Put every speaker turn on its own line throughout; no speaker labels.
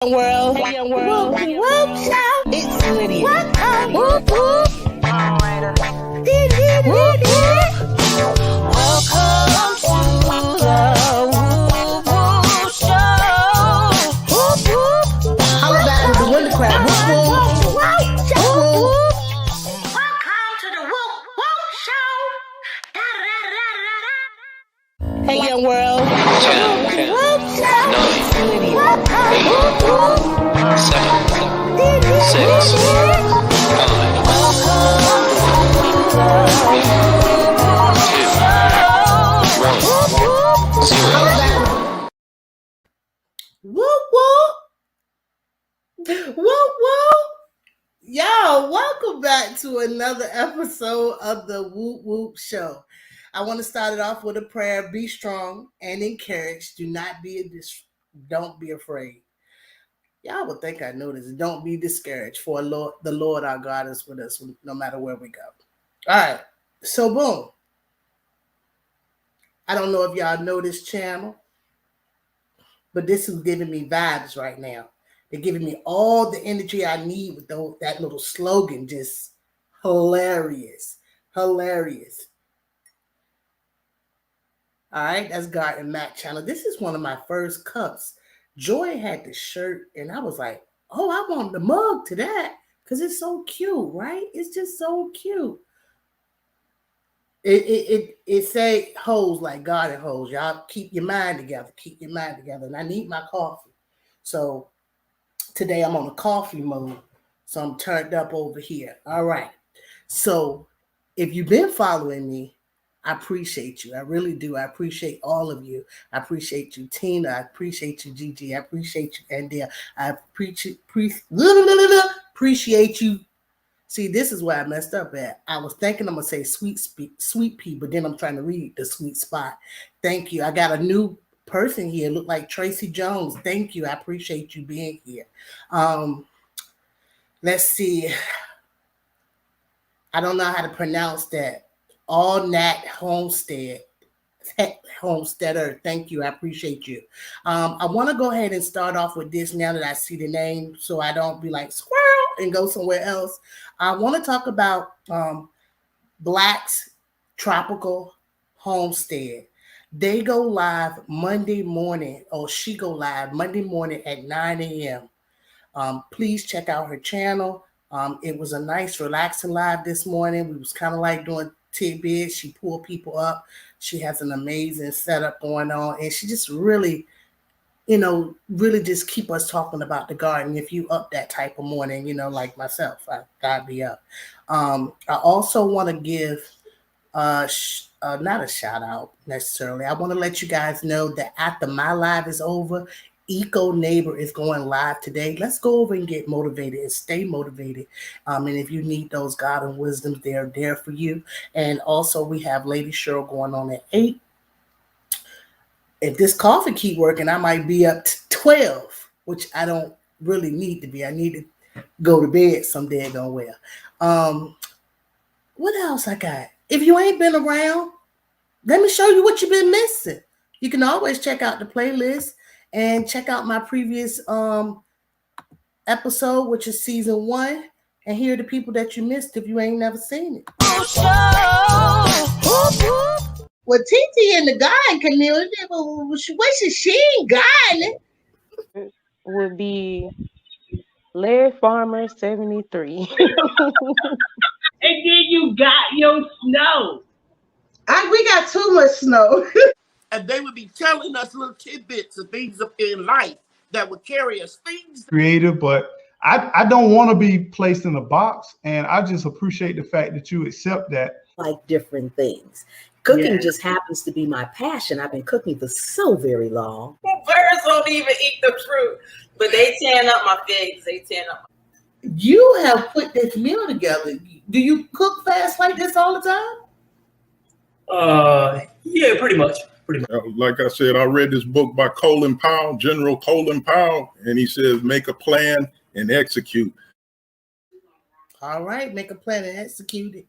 World, hey world, Woop show. It's Lydia. Woop whoop. Welcome to the Woop Whoop show. Woop whoop. How about the winter crab? Woop whoop. Welcome to the Woop Whoop show. Hey young world. Woop show. 9, 8, 7, 6, 5, 4, 3, 2, 1, 0. Whoop whoop. Y'all, welcome back to another episode of the Woop Whoop Show. I want to start it off with a prayer. Be strong and encouraged. Don't be afraid. Y'all would think I know this. Don't be discouraged, for the Lord our God is with us no matter where we go. All right, so boom. I don't know if y'all know this channel, but this is giving me vibes right now. They're giving me all the energy I need with that little slogan. Just hilarious. All right, that's Garden Mac channel. This is one of my first cups. Joy had the shirt, and I was like, oh, I want the mug to that because it's so cute, right? It's just so cute. It say hoes like garden hoes. Y'all keep your mind together. And I need my coffee. So today I'm on a coffee mode. So I'm turned up over here. All right. So if you've been following me, I appreciate you. I really do. I appreciate all of you. I appreciate you, Tina. I appreciate you, Gigi. I appreciate you, Andrea. I appreciate you. See, this is where I messed up at. I was thinking I'm going to say sweet pea, but then I'm trying to read the sweet spot. Thank you. I got a new person here. Look like Tracy Jones. Thank you. I appreciate you being here. Let's see. I don't know how to pronounce that. All Nat Homesteader. Thank you. I appreciate you. I want to go ahead and start off with this now that I see the name, so I don't be like squirrel and go somewhere else. I want to talk about Black's Tropical Homestead. They go live Monday morning, or she go live Monday morning at 9 a.m. Please check out her channel. It was a nice, relaxing live this morning. We was kind of like doing tidbits. She pulled people up. She has an amazing setup going on, and she just really just keep us talking about the garden. If you up that type of morning, like myself, I'd be up. I also want to give not a shout out necessarily. I want to let you guys know that after my live is over, Eco Neighbor is going live today. Let's go over and get motivated and stay motivated. And if you need those garden wisdoms, they're there for you. And also we have Lady Cheryl going on at 8. If this coffee keep working, I might be up to 12, which I don't really need to be. I need to go to bed some daggone well. What else I got? If you ain't been around, let me show you what you've been missing. You can always check out the playlist and check out my previous episode, which is season 1, and hear the people that you missed if you ain't never seen it. Well, TT in the garden community, what she ain't gardening?
Would be Larry Farmer 73.
And then you got your snow.
We got too much snow.
And they would be telling us little tidbits of things in life that would carry us things.
Creative, but I don't want to be placed in a box, and I just appreciate the fact that you accept that.
Like different things. Cooking just happens to be my passion. I've been cooking for so very long.
Birds don't even eat the fruit, but they tearing up my figs.
You have put this meal together. Do you cook fast like this all the time?
Yeah, pretty much.
Like I said, I read this book by General Colin Powell, and he says, make a plan and execute.
All right, make a plan and execute it.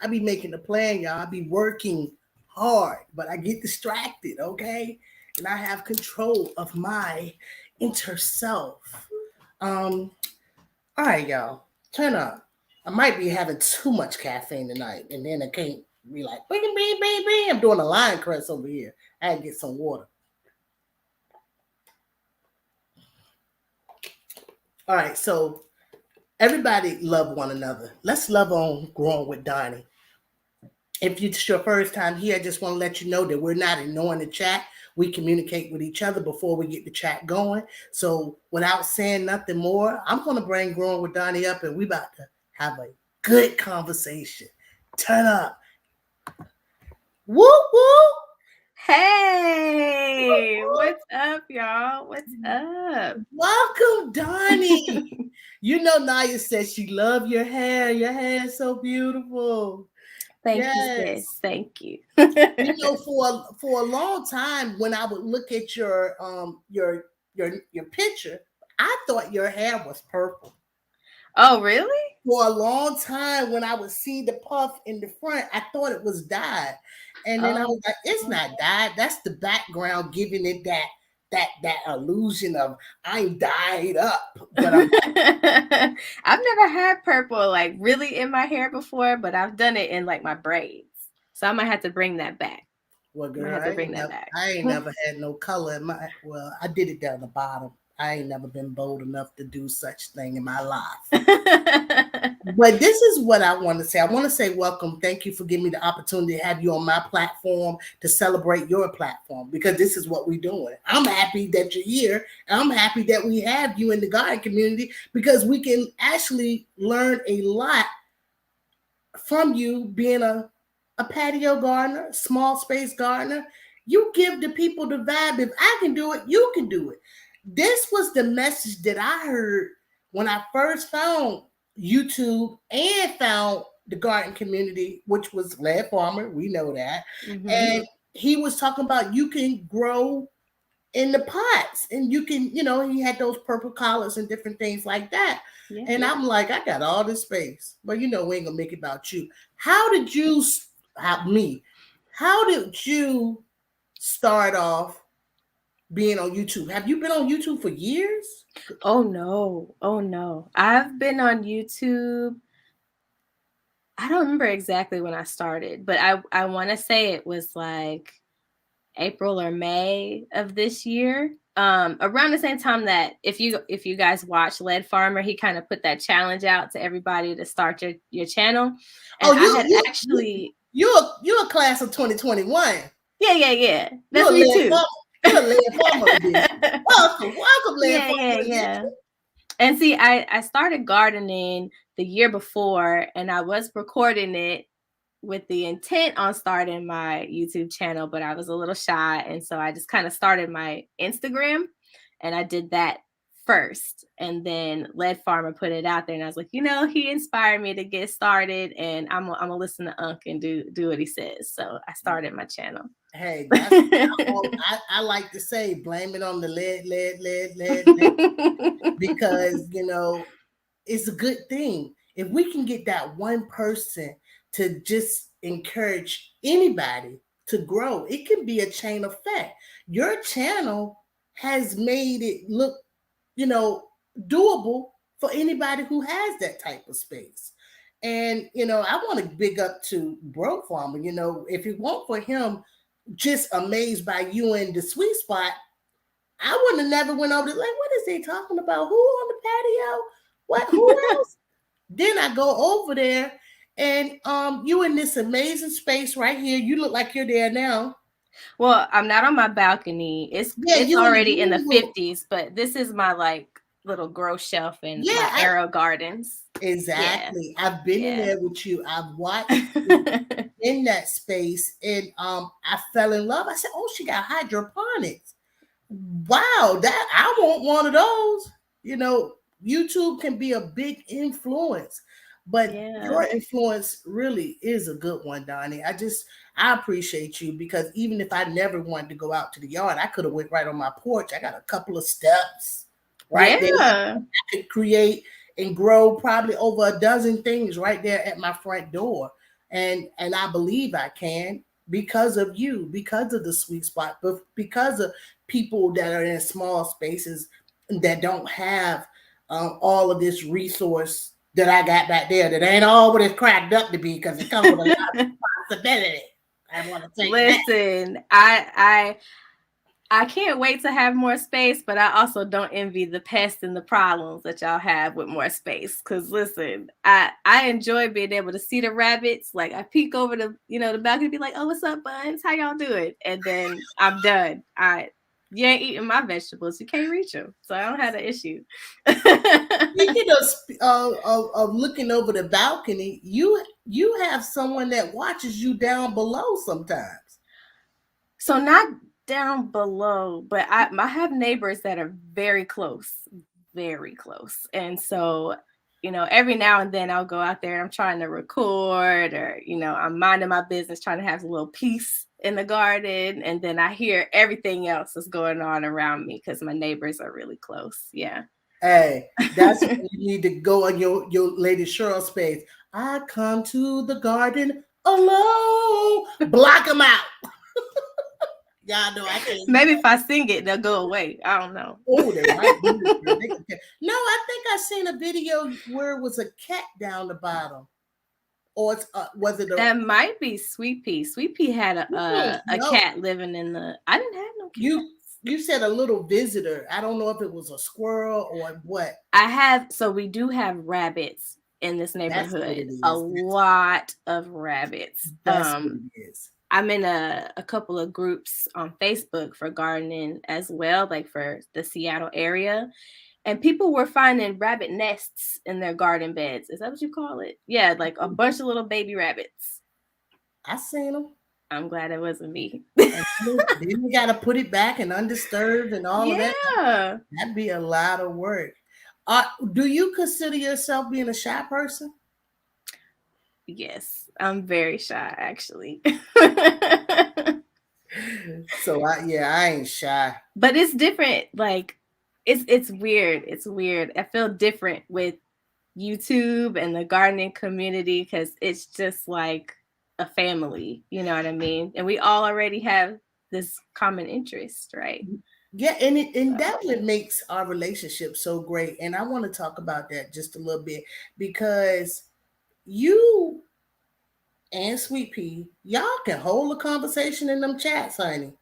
I be making a plan, y'all. I be working hard, but I get distracted, okay? And I have control of my inner self. All right, y'all, turn up. I might be having too much caffeine tonight, and then I can't be like, bing, bing, bing, bing. I'm doing a lion crest over here. I had to get some water. All right, so everybody love one another. Let's love on Growing with Donnie. If it's your first time here, I just want to let you know that we're not ignoring the chat. We communicate with each other before we get the chat going. So without saying nothing more, I'm going to bring Growing with Donnie up, and we about to have a good conversation. Turn up. Whoop, whoop.
Hey, what's up, y'all? What's up?
Welcome, Donnie. You know, Naya says she loved your hair. Your hair is so beautiful.
Thank you, sis. Thank you.
You know, for a long time, when I would look at your picture, I thought your hair was purple.
Oh, really?
For a long time, when I would see the puff in the front, I thought it was dyed. And then I was like, it's not dyed. That's the background giving it that illusion of I'm dyed up. But
I've never had purple like really in my hair before, but I've done it in like my braids. So I might have to bring that back.
Well, girl,
I
ain't never had no color in my. Well, I did it down the bottom. I ain't never been bold enough to do such thing in my life. But this is what I want to say. I want to say welcome. Thank you for giving me the opportunity to have you on my platform to celebrate your platform, because this is what we're doing. I'm happy that you're here. And I'm happy that we have you in the garden community, because we can actually learn a lot from you being a patio gardener, small space gardener. You give the people the vibe. If I can do it, you can do it. This was the message that I heard when I first found YouTube and found the garden community, which was Led Farmer. We know that. Mm-hmm. And he was talking about you can grow in the pots, and you can, you know, he had those purple collars and different things like that. Yeah. And I'm like, I got all this space, but you know, we ain't gonna make it about you. How did you start off being on YouTube? Have you been on YouTube for years?
Oh no. I've been on YouTube. I don't remember exactly when I started, but I want to say it was like April or May of this year. Around the same time that if you guys watch Led Farmer, he kind of put that challenge out to everybody to start your channel. And
you're a class of 2021.
Yeah. That's me too.
Welcome, Led Farmer.
Yeah. And see, I started gardening the year before, and I was recording it with the intent on starting my YouTube channel, but I was a little shy. And so I just kind of started my Instagram, and I did that first. And then Led Farmer put it out there, and I was like, you know, he inspired me to get started, and I'm gonna listen to Unc and do what he says. So I started my channel.
Hey, I like to say, blame it on the lead, because, you know, it's a good thing. If we can get that one person to just encourage anybody to grow, it can be a chain effect. Your channel has made it look, you know, doable for anybody who has that type of space. And, you know, I want to big up to Bro Farmer. You know, if it weren't for him just amazed by you in the sweet spot, I wouldn't have never went over to, like, what is he talking about? Who on the patio? What? Who else? Then I go over there, and you in this amazing space right here. You look like you're there now.
Well, I'm not on my balcony. It's already in the 50s, but this is my like little grow shelf in my Aerogardens.
Exactly. Yeah. I've been in there with you. I've watched in that space, and I fell in love. I said, oh, she got hydroponics. Wow, that I want one of those. You know, YouTube can be a big influence, but your influence really is a good one, Donnie. I appreciate you, because even if I never wanted to go out to the yard, I could have went right on my porch. I got a couple of steps right there. I could create and grow probably over a dozen things right there at my front door. And I believe I can, because of you, because of the sweet spot, but because of people that are in small spaces that don't have all of this resource that I got back there that ain't all what it's cracked up to be, because it comes with a lot of responsibility. I want to take
Listen, I can't wait to have more space, but I also don't envy the pests and the problems that y'all have with more space. Cause listen, I enjoy being able to see the rabbits. Like I peek over the the balcony, be like, "Oh, what's up, buns? How y'all doing?" And then I'm done. You ain't eating my vegetables. You can't reach them, so I don't have the issue.
Speaking of looking over the balcony, you have someone that watches you down below sometimes.
So not down below, but I have neighbors that are very close, and so every now and then I'll go out there and I'm trying to record, or I'm minding my business trying to have a little peace in the garden, and then I hear everything else that's going on around me because my neighbors are really close. Yeah.
Hey, that's when you need to go on your Lady Cheryl space. I come to the garden alone. Block them out. Y'all know I can't.
Maybe if I sing it, they'll go away. I don't know.
Oh, they might do it. No, I think I seen a video where it was a cat down the bottom. Or it's was it
that might be Sweet Pea. Sweet Pea had a cat living in the. I didn't have no cat.
You said a little visitor. I don't know if it was a squirrel or what.
So we do have rabbits in this neighborhood. A lot of rabbits.
That's what it is.
I'm in a couple of groups on Facebook for gardening as well, like for the Seattle area. And people were finding rabbit nests in their garden beds. Is that what you call it? Yeah, like a bunch of little baby rabbits.
I seen them.
I'm glad it wasn't me.
Then you got to put it back and undisturbed and all of that.
Yeah.
That'd be a lot of work. Do you consider yourself being a shy person?
Yes, I'm very shy, actually.
So I ain't shy.
But it's different. Like it's weird. It's weird. I feel different with YouTube and the gardening community because it's just like a family. You know what I mean? And we all already have this common interest, right?
Yeah, and that what makes our relationship so great. And I want to talk about that just a little bit because you and Sweet Pea, y'all can hold a conversation in them chats, honey.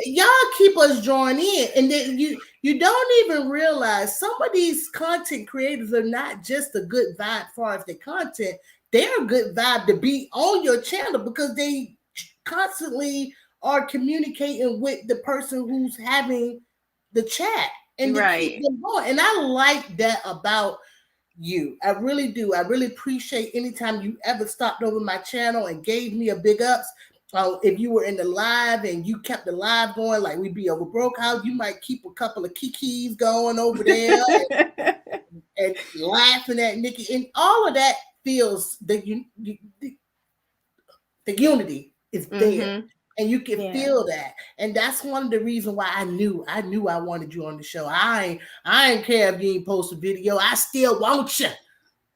Y'all keep us drawn in, and then you don't even realize some of these content creators are not just a good vibe as far as the content. They're a good vibe to be on your channel because they constantly are communicating with the person who's having the chat and keep them going. And I like that about you. I really do. I really appreciate anytime you ever stopped over my channel and gave me a big ups. If you were in the live and you kept the live going, like we'd be over Broke House, you might keep a couple of kikis going over there and laughing at Nikki. And all of that feels that the unity is there. And you can feel that. And that's one of the reasons why I knew I wanted you on the show. I ain't care if you ain't post a video. I still want you.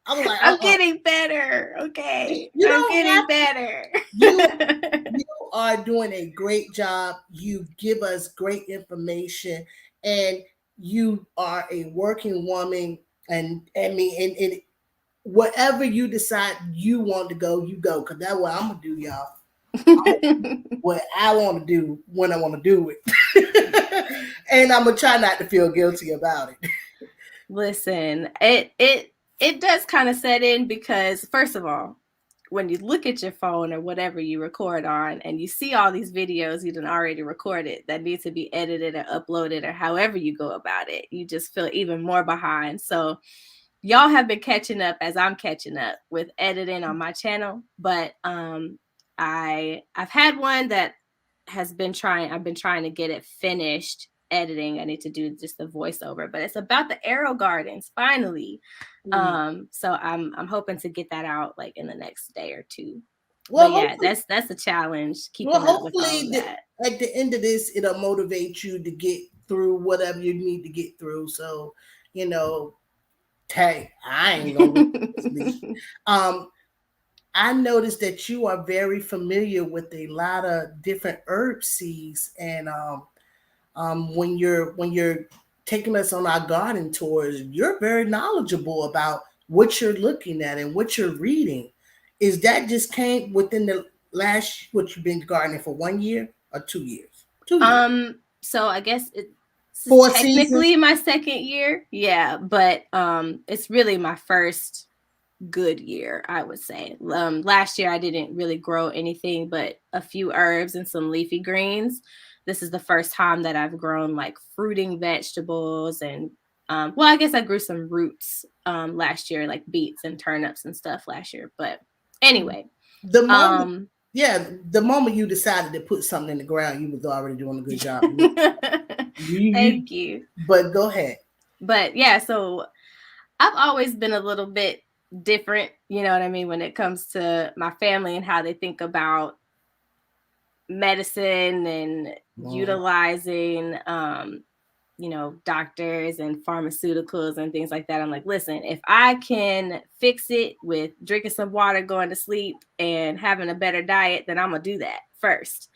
I was like,
I'm getting better. Okay. I'm getting better.
You are doing a great job. You give us great information, and you are a working woman. And whatever you decide you want to go, you go. Because that's what I'm gonna do, y'all. What I want to do when I want to do it. And I'm gonna try not to feel guilty about it.
Listen, it does kind of set in because, first of all, when you look at your phone or whatever you record on and you see all these videos you done already recorded that need to be edited or uploaded or however you go about it, you just feel even more behind. So y'all have been catching up as I'm catching up with editing on my channel. But I've had one that I've been trying to get it finished editing. I need to do just the voiceover, but it's about the Aerogardens finally. So I'm hoping to get that out like in the next day or two. Well, yeah, that's a challenge. Keeping up with all of that.
At the end of this, it'll motivate you to get through whatever you need to get through. So, hey, I ain't gonna I noticed that you are very familiar with a lot of different herb seeds, and when you're taking us on our garden tours. You're very knowledgeable about what you're looking at and what you're reading. Is that just came within the last, what you've been gardening for 1 year or 2 years? 2 years.
So I guess it's
4
technically
seasons?
my second year. Yeah, but it's really my first good year, I would say. Last year I didn't really grow anything but a few herbs and some leafy greens. This is the first time that I've grown like fruiting vegetables and well, I guess I grew some roots last year, like beets and turnips and stuff last year. But anyway,
the moment the moment you decided to put something in the ground, you was already doing a good job.
Thank you.
But go ahead.
But yeah, so I've always been a little bit different, you know what I mean, when it comes to my family and how they think about medicine and utilizing doctors and pharmaceuticals and things like that. I'm like, listen, if I can fix it with drinking some water, going to sleep, and having a better diet, then I'm gonna do that first.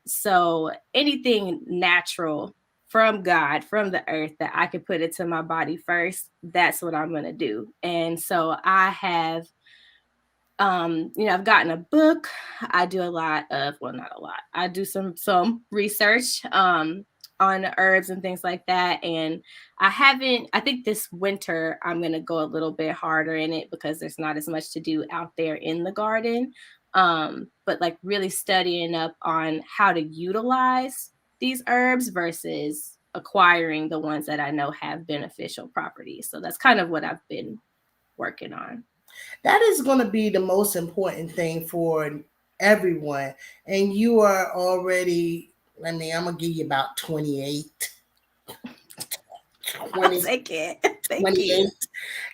So anything natural from God, from the earth, that I can put into my body first, that's what I'm gonna do. And so I have I've gotten a book. I do a lot of, well, not a lot. I do some research on herbs and things like that. And I think this winter I'm going to go a little bit harder in it because there's not as much to do out there in the garden. But like really studying up on how to utilize these herbs versus acquiring the ones that I know have beneficial properties. So that's kind of what I've been working on.
That is going to be the most important thing for everyone. And you are already, I'm going to give you about 28.
20, Thank
28.
You.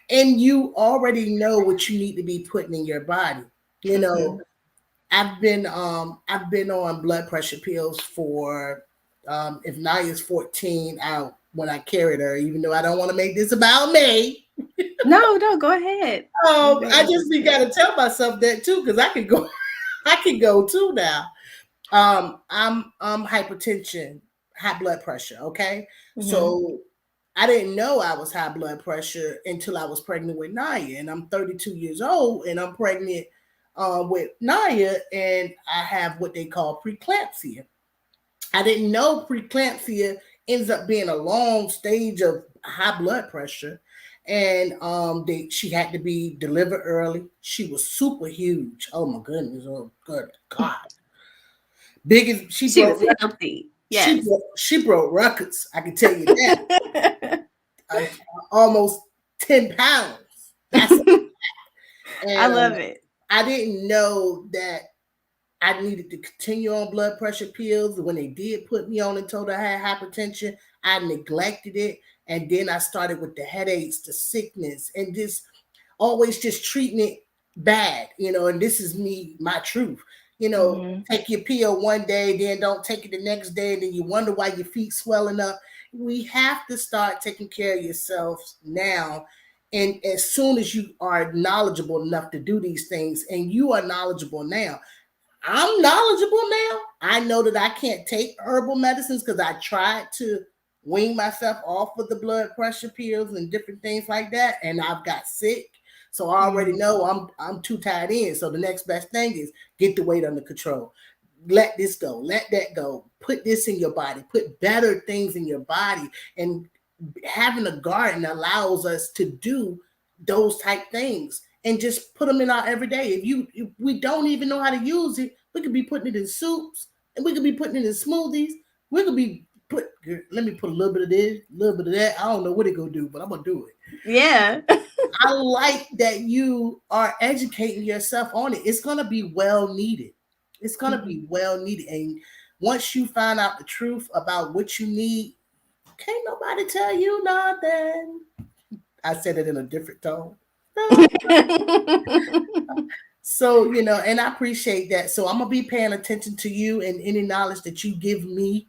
And you already know what you need to be putting in your body. You know, I've been on blood pressure pills for, if Naya's 14, when I carried her, even though I don't want to make this about me.
No, go ahead.
I just gotta tell myself that too, because I can go too now. I'm hypertension, high blood pressure. Okay, so I didn't know I was high blood pressure until I was pregnant with Naya, and I'm 32 years old, and I'm pregnant with Naya, and I have what they call preeclampsia. I didn't know preeclampsia ends up being a long stage of high blood pressure. And she had to be delivered early. She was super huge. Oh my goodness! Oh good God! Big as she
was healthy. Yes,
she broke records. I can tell you that. Almost 10 pounds.
I love it.
I didn't know that I needed to continue on blood pressure pills. When they did put me on and told I had hypertension, I neglected it. And then I started with the headaches, the sickness, and just always just treating it bad, and this is my truth. Take your pill one day, then don't take it the next day, and then you wonder why your feet swelling up. We have to start taking care of yourselves now. And as soon as you are knowledgeable enough to do these things, and you are knowledgeable now, I'm knowledgeable now. I know that I can't take herbal medicines because I tried to wean myself off of the blood pressure pills and different things like that, and I've got sick. So I already know I'm too tied in. So the next best thing is get the weight under control. Let this go. Let that go. Put this in your body. Put better things in your body. And having a garden allows us to do those type things and just put them in our everyday. If we don't even know how to use it, we could be putting it in soups, and we could be putting it in smoothies. We could be let me put a little bit of this, a little bit of that. I don't know what it gonna do, but I'm gonna do it.
Yeah.
I like that you are educating yourself on it. It's gonna be well needed. It's gonna be well needed. And once you find out the truth about what you need, can't nobody tell you nothing. I said it in a different tone. So, and I appreciate that. So I'm gonna be paying attention to you and any knowledge that you give me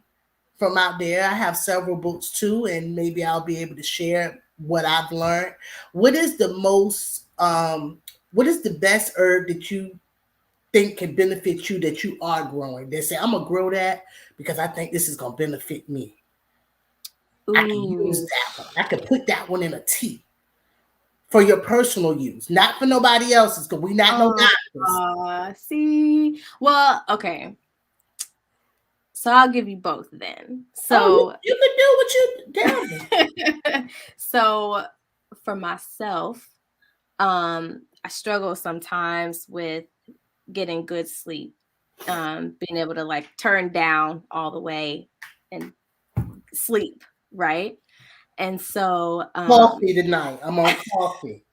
from out there. I have several books too, and maybe I'll be able to share what I've learned. What is the best herb that you think can benefit you that you are growing? They say, I'm gonna grow that because I think this is gonna benefit me. I can use
Ooh.
that one. I can put that one in a tea for your personal use, not for nobody else's, because we not no doctors.
See, well, okay. So I'll give you both then.
Oh,
So
you can do what you tell me.
so for myself, I struggle sometimes with getting good sleep, being able to like turn down all the way and sleep, right? And so
Coffee tonight. I'm on coffee.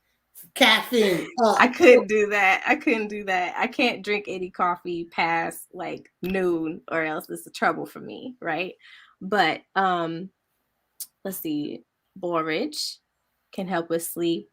Caffeine.
I couldn't do that. I can't drink any coffee past like noon or else it's a trouble for me, right? But let's see, borage can help with sleep,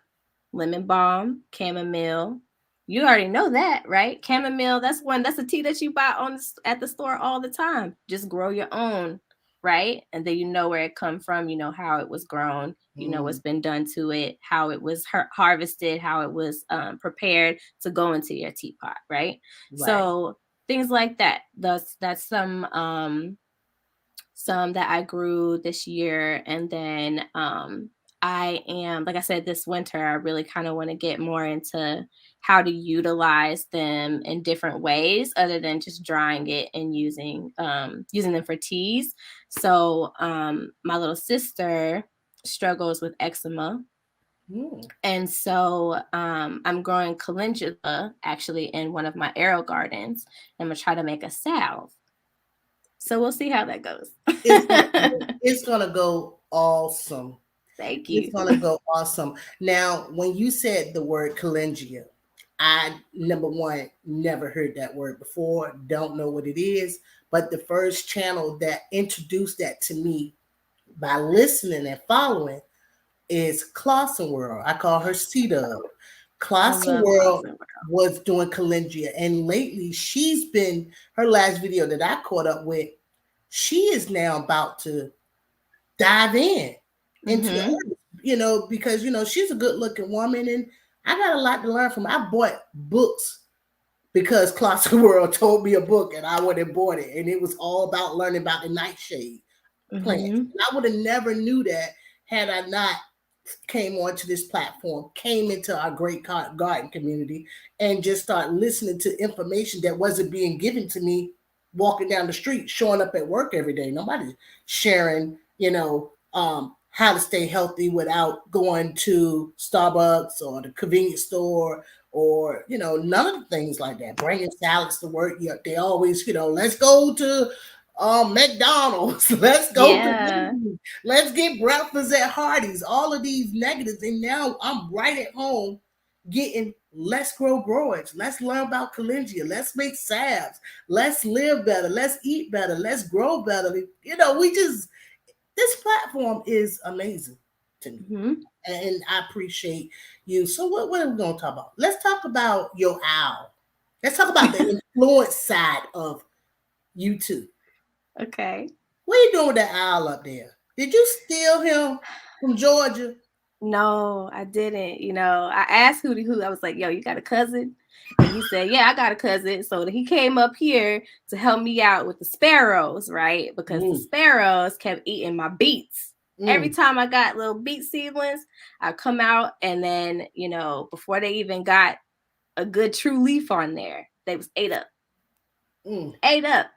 lemon balm, chamomile. You already know that, right? Chamomile, that's a tea that you buy at the store all the time. Just grow your own, right? And then you know where it come from, you know how it was grown, you know what's been done to it, how it was harvested, how it was prepared to go into your teapot, right? So things like that. That's some that I grew this year. And then I am, like I said, this winter, I really kind of want to get more into how to utilize them in different ways other than just drying it and using them for teas. So my little sister struggles with eczema. And so I'm growing calendula actually in one of my Aerogardens. I'm going to try to make a salve. So we'll see how that goes.
It's gonna go awesome.
Thank you.
It's gonna go awesome. Now, when you said the word calendula, I, number one, never heard that word before. Don't know what it is. But the first channel that introduced that to me by listening and following is Clausen World. I call her C-Dub. Clausen World was doing calendula, and lately she's been, her last video that I caught up with, she is now about to dive into it, you know, because you know she's a good looking woman, and I got a lot to learn from her. I bought books because Clausen World told me a book, and I went and bought it, and it was all about learning about the nightshade plants. And I would have never knew that had I not came onto this platform, came into our great garden community, and just start listening to information that wasn't being given to me walking down the street, showing up at work every day. Nobody's sharing, you know, how to stay healthy without going to Starbucks or the convenience store or, you know, none of the things like that. Bringing salads to work. Yeah, they always, you know, let's go to McDonald's. Let's go to let's get breakfast at Hardee's. All of these negatives. And now I'm right at home getting let's grow borage. Let's learn about calendula. Let's make salves. Let's live better. Let's eat better. Let's grow better. You know, this platform is amazing to me. And I appreciate you. So what are we going to talk about? Let's talk about your owl. Let's talk about the influence side of YouTube.
Okay.
What are you doing with that owl up there? Did you steal him from Georgia?
No, I didn't. You know, I asked Hootie. I was like, yo, you got a cousin? And he said, yeah, I got a cousin. So he came up here to help me out with the sparrows, right? Because the sparrows kept eating my beets. Every time I got little beet seedlings, I'd come out, and then, you know, before they even got a good true leaf on there, they was ate up. Ate up.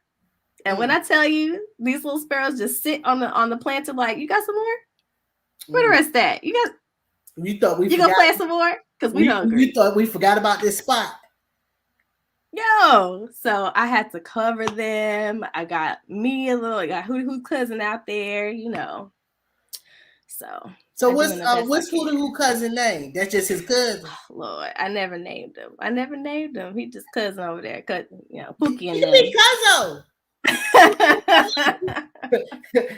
And when I tell you, these little sparrows just sit on the planter like, you got some more? Where the rest at? You thought we gonna plant some more? Because we hungry.
You thought we forgot about this spot.
Yo, so I had to cover them. I got me a little, I got Hootie cousin out there, you know. So
what's Hootie Hoo cousin name? That's just his cousin.
Oh, Lord, I never named him. He just cousin over there, cousin, you know, Pookie and
them. He cousin.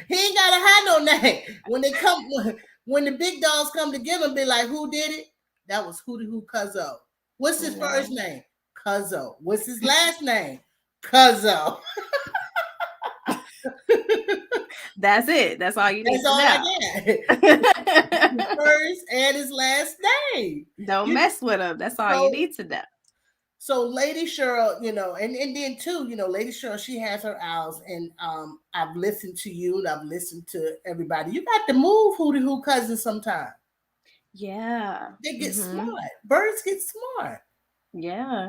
He ain't gotta have no name. When the big dogs come to get him, be like, who did it? That was Hootie Hoo Cuzzo. What's his first name? Cuzzo. What's his last name? Cuzzo.
That's it. That's all you need to know.
His first and his last name.
Don't mess with him. That's all you need to know.
So Lady Cheryl, and then too, Lady Cheryl, she has her owls, and I've listened to you, and I've listened to everybody. You got to move Hootie Hoo cousins sometime.
Yeah.
They get smart. Birds get smart.
Yeah.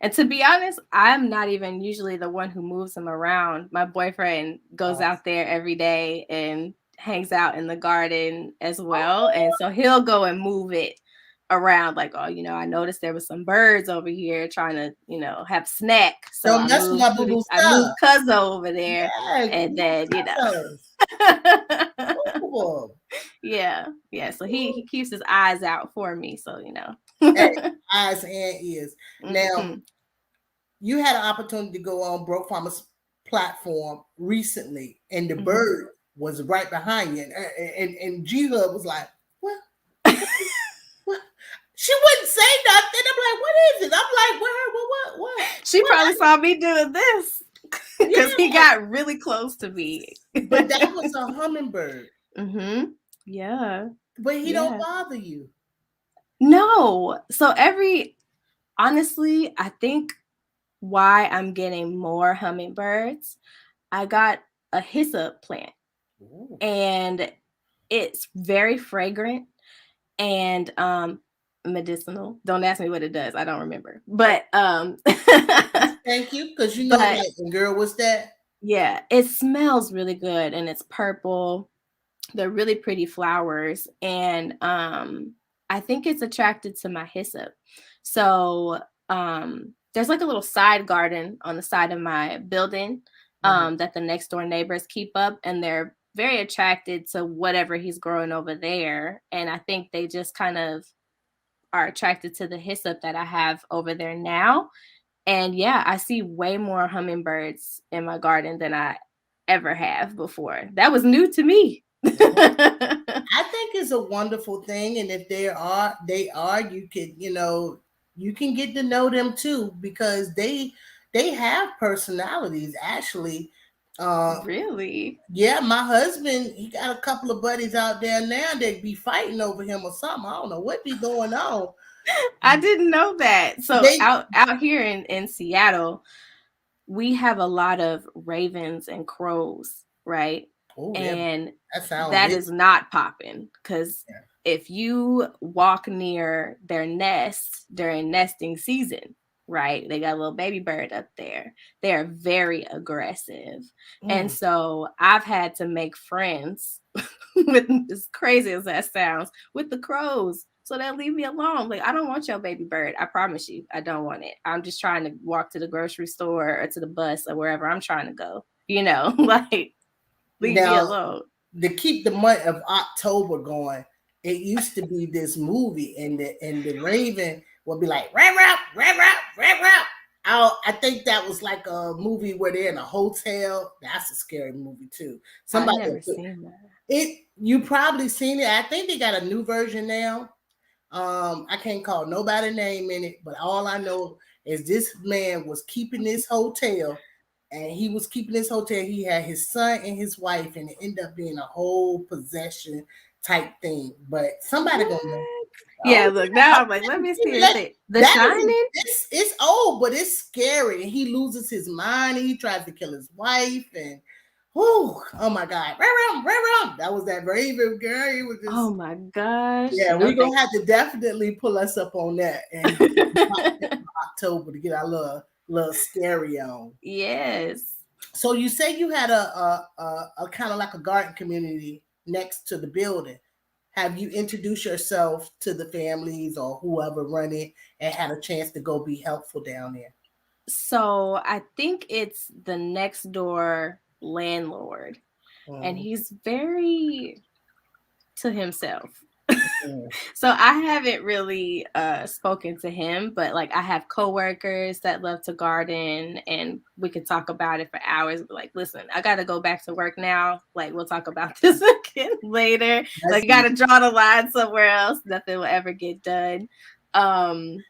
And to be honest, I'm not even usually the one who moves them around. My boyfriend goes out there every day and hangs out in the garden as well. And so he'll go and move it around like, oh, I noticed there was some birds over here trying to, have snack. So
Don't mess with my boo-boo
I moved
stuff.
Cuzzo over there.
Yeah,
and then, Yeah. So he keeps his eyes out for me. So,
Hey, eyes and ears. Now,
Mm-hmm.
you had an opportunity to go on Broke Farmers platform recently, and the bird was right behind you, and G Hub was like, "What? What?" She wouldn't say nothing. I'm like, "What is it?" I'm like, "What?
She probably saw me doing this because he got really close to me."
But that was a hummingbird.
Yeah.
But he don't bother you.
No. So honestly, I think why I'm getting more hummingbirds, I got a hyssop plant.
Ooh.
And it's very fragrant and medicinal. Don't ask me what it does. I don't remember. But
thank you, because that. And girl, what's that?
Yeah, it smells really good and it's purple. They're really pretty flowers. And I think it's attracted to my hyssop. So there's like a little side garden on the side of my building that the next door neighbors keep up, and they're very attracted to whatever he's growing over there. And I think they just kind of are attracted to the hyssop that I have over there now. And yeah, I see way more hummingbirds in my garden than I ever have before. That was new to me.
I think it's a wonderful thing. And if they are, you could, you can get to know them too, because they have personalities actually.
Really?
Yeah, my husband, he got a couple of buddies out there now that be fighting over him or something. I don't know what be going on.
I didn't know that. So out here in Seattle, we have a lot of ravens and crows, right?
Oh,
and that is not popping, because if you walk near their nest during nesting season, right, they got a little baby bird up there. They are very aggressive. And so I've had to make friends with, as crazy as that sounds, with the crows. So they'll leave me alone. Like, I don't want your baby bird. I promise you, I don't want it. I'm just trying to walk to the grocery store or to the bus or wherever I'm trying to go. Like, leave me alone.
To keep the month of October going, it used to be this movie, and the raven would be like, rap, rap, rap, rap, rap, rap. I think that was like a movie where they're in a hotel. That's a scary movie too.
I've never seen that.
You probably seen it. I think they got a new version now. I can't call nobody name in it, but all I know is this man was keeping this hotel, and he was keeping this hotel. He had his son and his wife, and it ended up being a whole possession type thing. But somebody gonna know.
Yeah, look, now I'm like, let me see it. The Shining?
It's old, but it's scary. And he loses his mind, and he tries to kill his wife, and oh my God. That was that raven girl. He was just,
oh my gosh.
Yeah, we're gonna have to definitely pull us up on that and October to get our little scary on.
Yes.
So you say you had a kind of like a garden community next to the building. Have you introduced yourself to the families or whoever run it and had a chance to go be helpful down there?
So I think it's the next door landlord, and he's very to himself. So I haven't really spoken to him, but like I have coworkers that love to garden, and we could talk about it for hours. But like, listen, I got to go back to work now. Like, we'll talk about this again later. Like, got to draw the line somewhere else. Nothing will ever get done. And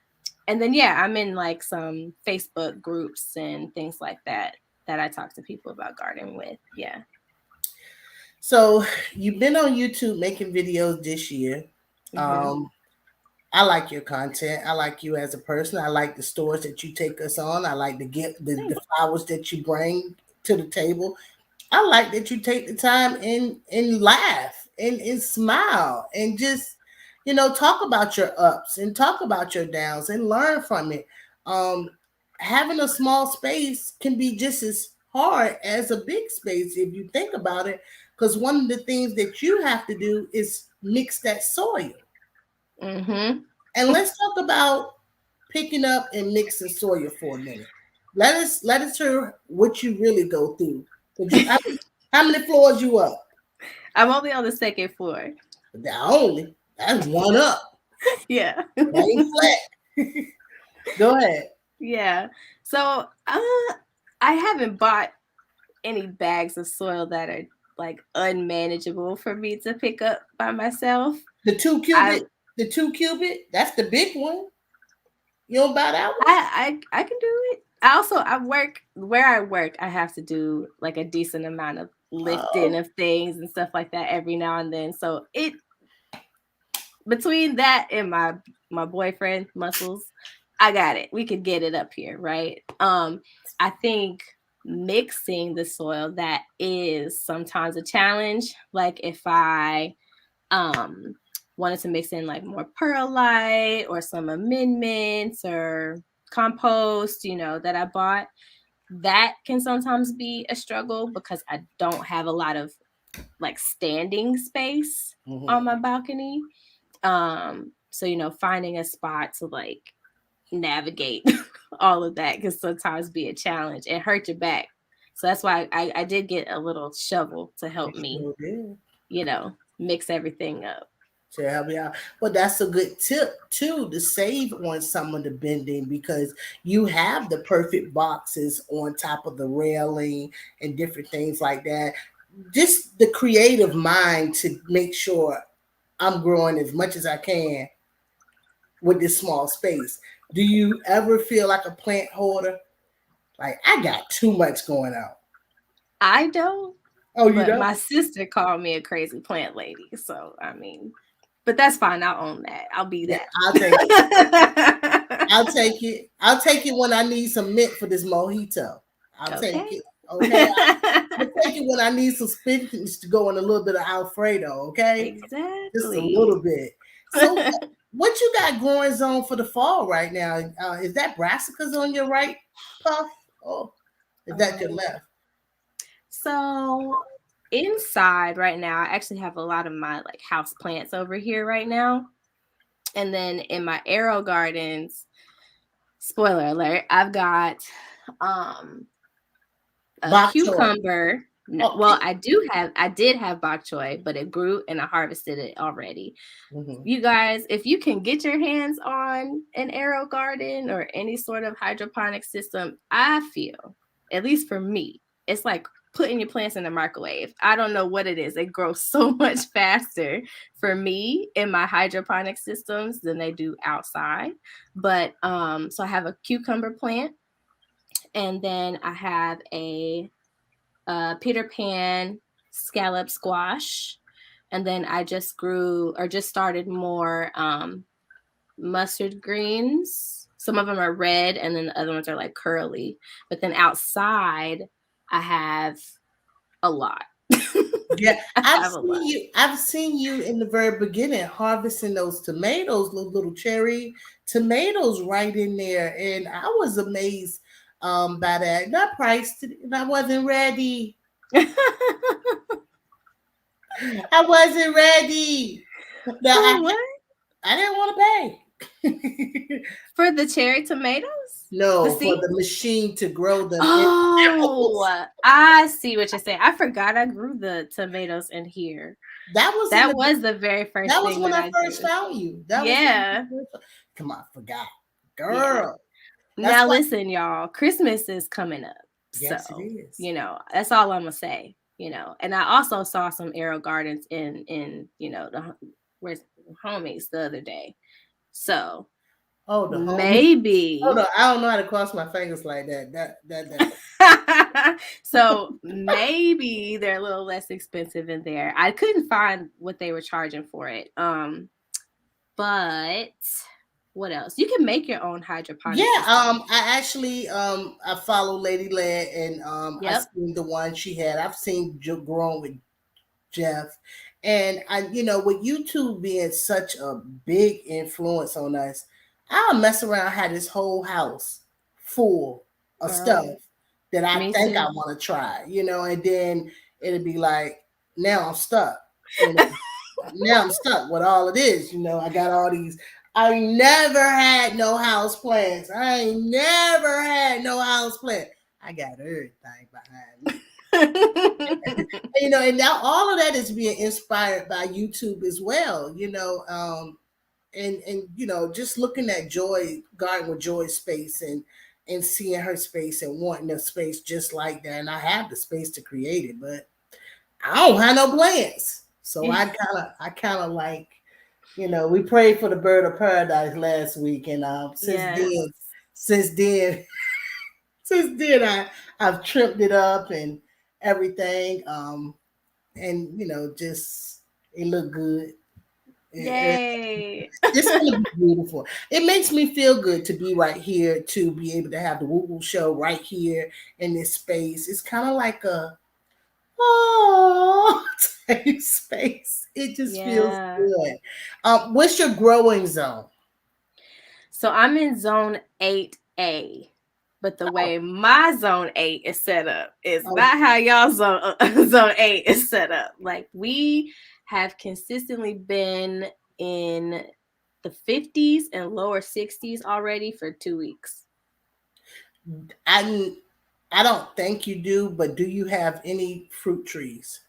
then I'm in like some Facebook groups and things like that I talk to people about gardening with. Yeah.
So you've been on YouTube making videos this year. I like your content. I like you as a person. I like the stores that you take us on. I like the flowers that you bring to the table. I like that you take the time and laugh and smile and just, talk about your ups and talk about your downs and learn from it. Um, Having a small space can be just as hard as a big space if you think about it, because one of the things that you have to do is mix that soil.
Mm-hmm.
And let's talk about picking up and mixing soil for a minute. Let us hear what you really go through. How many floors you up?
I'm only on the second floor.
That's one up.
Yeah.
That ain't flat. Go ahead.
Yeah. So I haven't bought any bags of soil that are like unmanageable for me to pick up by myself.
The 2 cubic, that's the big one. You don't buy that one?
I can do it. I work where I work. I have to do like a decent amount of lifting of things and stuff like that every now and then. So it between that and my boyfriend muscles, I got it. We could get it up here, right? I think mixing the soil, that is sometimes a challenge. Like if I wanted to mix in like more perlite or some amendments or compost, that I bought, that can sometimes be a struggle because I don't have a lot of like standing space on my balcony. So finding a spot to like navigate all of that can sometimes be a challenge and hurt your back. So that's why I did get a little shovel to help me, mix everything up.
To help you out. But that's a good tip too, to save on some of the bending, because you have the perfect boxes on top of the railing and different things like that. Just the creative mind to make sure I'm growing as much as I can with this small space. Do you ever feel like a plant hoarder? Like, I got too much going on.
I don't.
Oh, you
but
don't?
My sister called me a crazy plant lady. So, I mean, but that's fine. I'll own that. I'll be that.
I'll take it. I'll take it when I need some mint for this mojito. I'll take it. Okay. I'll take it when I need some spinach to go in a little bit of Alfredo. Okay.
Exactly.
Just a little bit. So what you got growing on for the fall right now? Is that brassicas on your right, Puff? Or is that your left?
So inside right now, I actually have a lot of my like house plants over here right now. And then in my Aerogardens, spoiler alert, I've got a cucumber. No, well, I did have bok choy, but it grew and I harvested it already. You guys, if you can get your hands on an Aerogarden or any sort of hydroponic system, I feel, at least for me, it's like putting your plants in the microwave. I don't know what it is. They grow so much faster for me in my hydroponic systems than they do outside. But so I have a cucumber plant, and then I have a Peter Pan scallop squash, and then I just started more mustard greens. Some of them are red, and then the other ones are like curly. But then outside, I have a lot.
Yeah, I've seen you in the very beginning harvesting those tomatoes, little cherry tomatoes right in there, and I was amazed by that. Not priced, and I wasn't ready. I wasn't ready. No, I didn't want to pay.
For the cherry tomatoes?
No, for the machine to grow them.
Oh, I see what you're saying. I forgot I grew the tomatoes in here. That was the very first
that
thing
was when I first found you. Come on, forgot. Girl.
Yeah. Now listen, y'all, Christmas is coming up.
Yes,
so,
it is.
That's all I'm gonna say. And I also saw some Aerogardens in where's homies the other day. So maybe.
Hold on, I don't know how to cross my fingers like that.
So maybe they're a little less expensive in there. I couldn't find what they were charging for it. But But what else? You can make your own hydroponic
Yeah,
system.
I actually I follow Lady Led, and I've
Yep.
seen the one she had. I've seen growing with Jeff, and with YouTube being such a big influence on us, I'll mess around, have this whole house full of
Girl,
stuff that I
me
think I
too.
want to try, and then it'll be like, now I'm stuck, you know. Now I'm stuck with all of this, I got all these. I never had no house plants. I ain't never had no house plant. I got everything behind me. And now all of that is being inspired by YouTube as well, and just looking at Joy, Garden with Joy's space, and seeing her space and wanting a space just like that. And I have the space to create it, but I don't have no plants. So I kind of like, we prayed for the bird of paradise last week, and since then, I've trimmed it up and everything, and just it looked good.
Yay.
It's gonna be beautiful. It makes me feel good to be right here, to be able to have the Woo Woo show right here in this space. It's kind of like a type space. It just feels good. What's your growing zone?
So I'm in zone 8A. But the way my zone 8 is set up is not how y'all zone 8 is set up. Like, we have consistently been in the 50s and lower 60s already for 2 weeks.
I don't think you do, but do you have any fruit trees?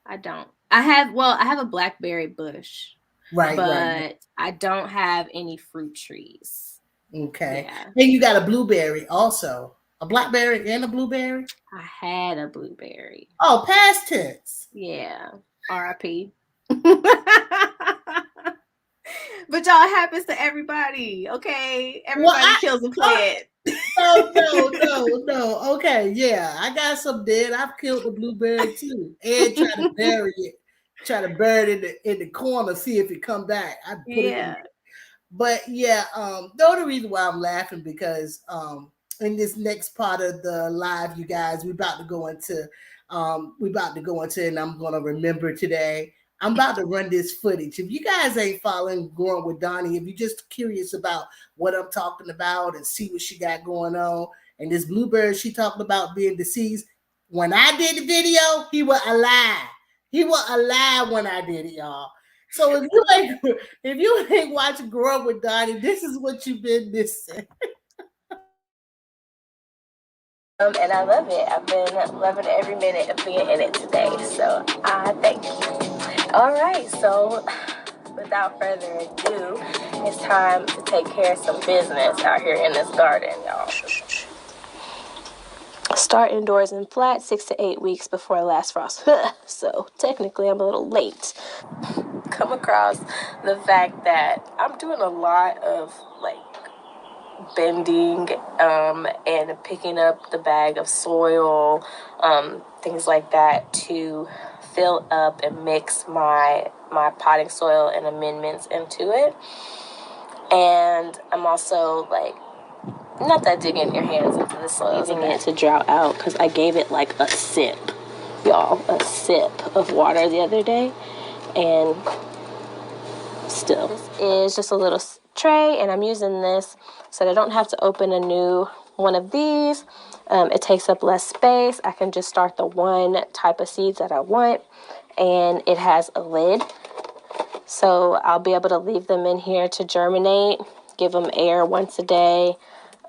I don't. I have a blackberry bush. But I don't have any fruit trees.
Okay.
Yeah.
And you got a blueberry also. A blackberry and a blueberry?
I had a blueberry.
Oh, past tense.
Yeah. R.I.P. But y'all, it happens to everybody, okay? Everybody kills a plant.
No. Okay, yeah. I got some dead. I've killed the blueberry too. And try to bury it in the corner, see if it come back. I put it in there. But yeah, the only reason why I'm laughing because in this next part of the live, you guys, we're about to go into, and I'm gonna remember today. I'm about to run this footage. If you guys ain't following Growing with Donnie, if you're just curious about what I'm talking about and see what she got going on, and this bluebird she talking about being deceased, when I did the video, he was alive. He was alive when I did it, y'all. So if you ain't watching Grow Up with Donnie, this is what you've been missing.
And I love it. I've been loving every minute of being in it today. So I thank you. All right. So without further ado, it's time to take care of some business out here in this garden, y'all. Start indoors in flat 6 to 8 weeks before last frost. So technically I'm a little late. Come across the fact that I'm doing a lot of bending and picking up the bag of soil, things like that, to fill up and mix my potting soil and amendments into it. And I'm also not that digging your hands into the soil, using it to drought out, because I gave it a sip, y'all, a sip of water the other day, and still. This is just a little tray, and I'm using this so that I don't have to open a new one of these. It takes up less space. I can just start the one type of seeds that I want, and it has a lid. So I'll be able to leave them in here to germinate, give them air once a day,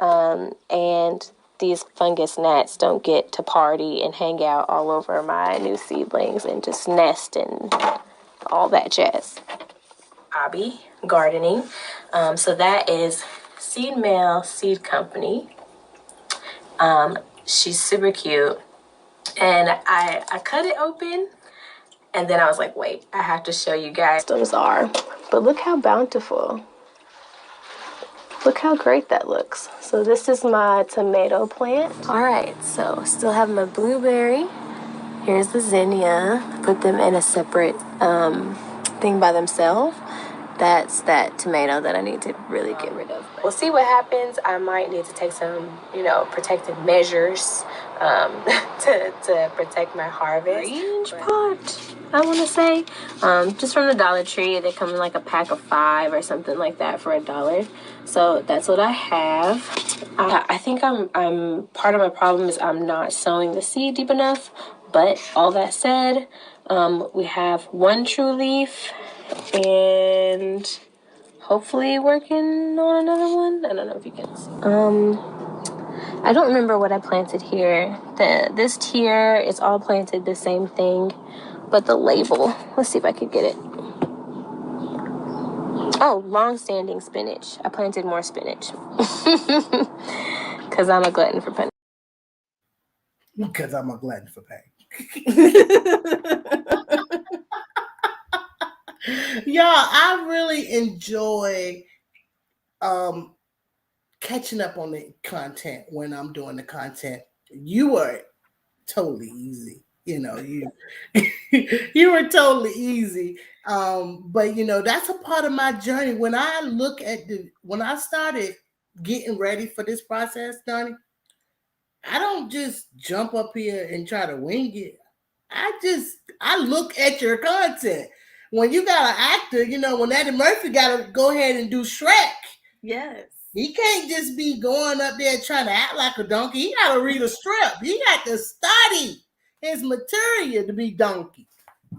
and these fungus gnats don't get to party and hang out all over my new seedlings and just nest and all that jazz. Hobby gardening. So that is Seed Mail Seed Company. She's super cute. And I cut it open, and then I was like, wait, I have to show you guys those are. But look how bountiful. Look how great that looks. So this is my tomato plant. All right, so still have my blueberry. Here's the zinnia. Put them in a separate thing by themselves. that's that tomato that I need to really get rid of. We'll see what happens. I might need to take some, protective measures to protect my harvest. Orange pot, I want to say. Just from the Dollar Tree. They come in like a pack of 5 or something like that for $1. So that's what I have. I think I'm part of my problem is I'm not sowing the seed deep enough. But all that said, we have 1 true leaf and hopefully working on another one. I don't know if you can see. I don't remember what I planted here. This tier is all planted the same thing, but the label, let's see if I could get it. Oh, long-standing spinach. I planted more spinach because I'm a glutton for punishment.
Because I'm a glutton for pain. Y'all, I really enjoy catching up on the content when I'm doing the content. You were totally easy. You you were totally easy. But that's a part of my journey. When I started getting ready for this process, Donnie, I don't just jump up here and try to wing it. I look at your content. When you got an actor, when Eddie Murphy got to go ahead and do Shrek.
Yes.
He can't just be going up there trying to act like a donkey. He got to read a script. He got to study his material to be donkey.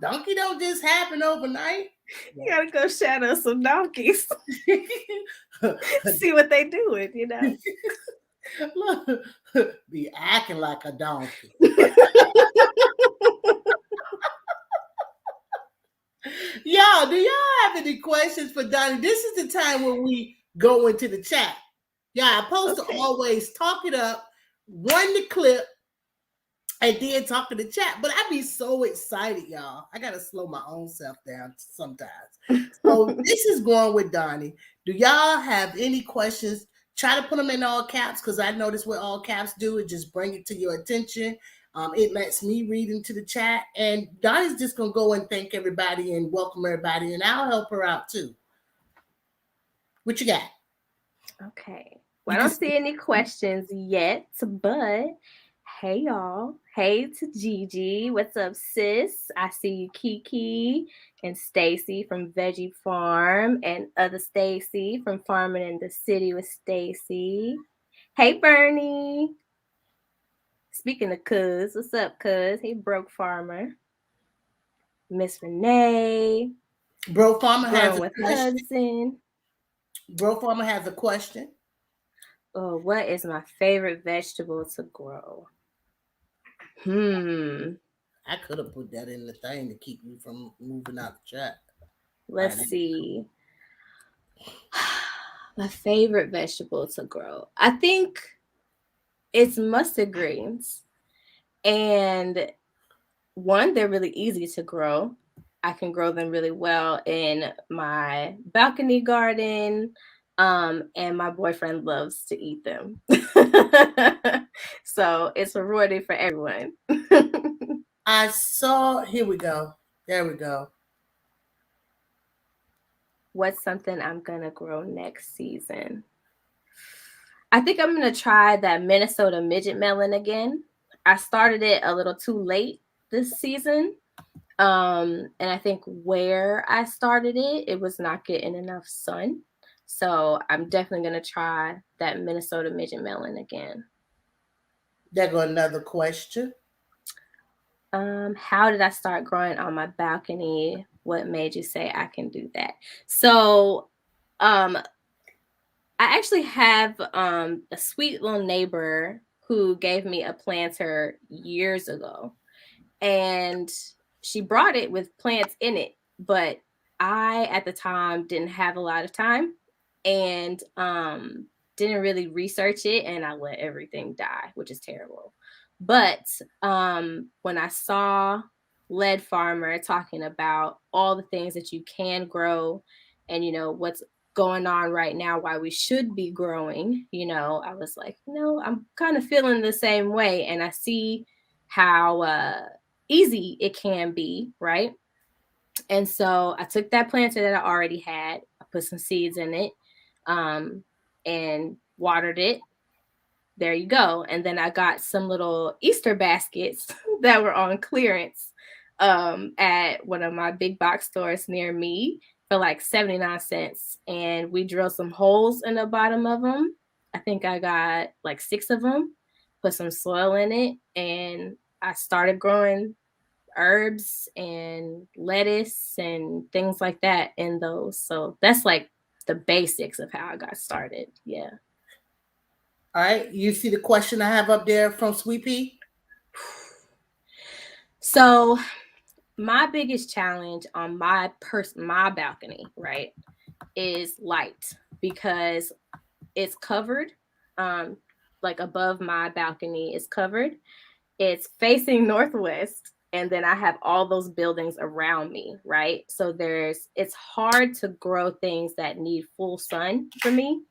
Donkey don't just happen overnight.
You got to go shadow some donkeys. See what they doing,
Look, be acting like a donkey. Y'all, do y'all have any questions for Donnie? This is the time when we go into the chat. Yeah, I'm supposed to always talk it up, run the clip, and then talk to the chat. But I be so excited, y'all. I got to slow my own self down sometimes. So this is going with Donnie. Do y'all have any questions? Try to put them in all caps because I notice what all caps do is just bring it to your attention. It lets me read into the chat. And Donnie's just going to go and thank everybody and welcome everybody. And I'll help her out too. What you got?
Okay. Well, I don't see any questions yet, but hey, y'all. Hey to Gigi. What's up, sis? I see you, Kiki and Stacy from Veggie Farm and other Stacy from Farming in the City with Stacy. Hey, Bernie. Speaking of cuz, what's up, cuz? Hey, Broke Farmer. Miss Renee.
Broke Farmer has a
with
question.
Hudson.
Broke Farmer has a question.
Oh, what is my favorite vegetable to grow?
I could have put that in the thing to keep you from moving out the chat.
Let's see. My favorite vegetable to grow. I think it's mustard greens. And one, they're really easy to grow. I can grow them really well in my balcony garden. And my boyfriend loves to eat them. So it's rewarding for everyone.
Here we go. There we go.
What's something I'm going to grow next season? I think I'm going to try that Minnesota midget melon again. I started it a little too late this season. And I think where I started it was not getting enough sun. So I'm definitely going to try that Minnesota midget melon again.
There go another question.
How did I start growing on my balcony? What made you say I can do that? So I actually have a sweet little neighbor who gave me a planter years ago. And she brought it with plants in it. But I, at the time, didn't have a lot of time and didn't really research it. And I let everything die, which is terrible. But when I saw Lead Farmer talking about all the things that you can grow and, what's going on right now, why we should be growing, I was like, I'm kind of feeling the same way. And I see how easy it can be, right? And so I took that planter that I already had put some seeds in it, and watered it. There you go. And then I got some little Easter baskets that were on clearance at one of my big box stores near me for like 79 cents. And we drilled some holes in the bottom of them. I think I got like 6 of them, put some soil in it, and I started growing herbs and lettuce and things like that in those. So that's like the basics of how I got started. Yeah.
All right. You see the question I have up there from Sweet Pea?
So my biggest challenge on my balcony, right, is light, because it's covered. Like above my balcony is covered. It's facing northwest, and then I have all those buildings around me, right? So it's hard to grow things that need full sun for me.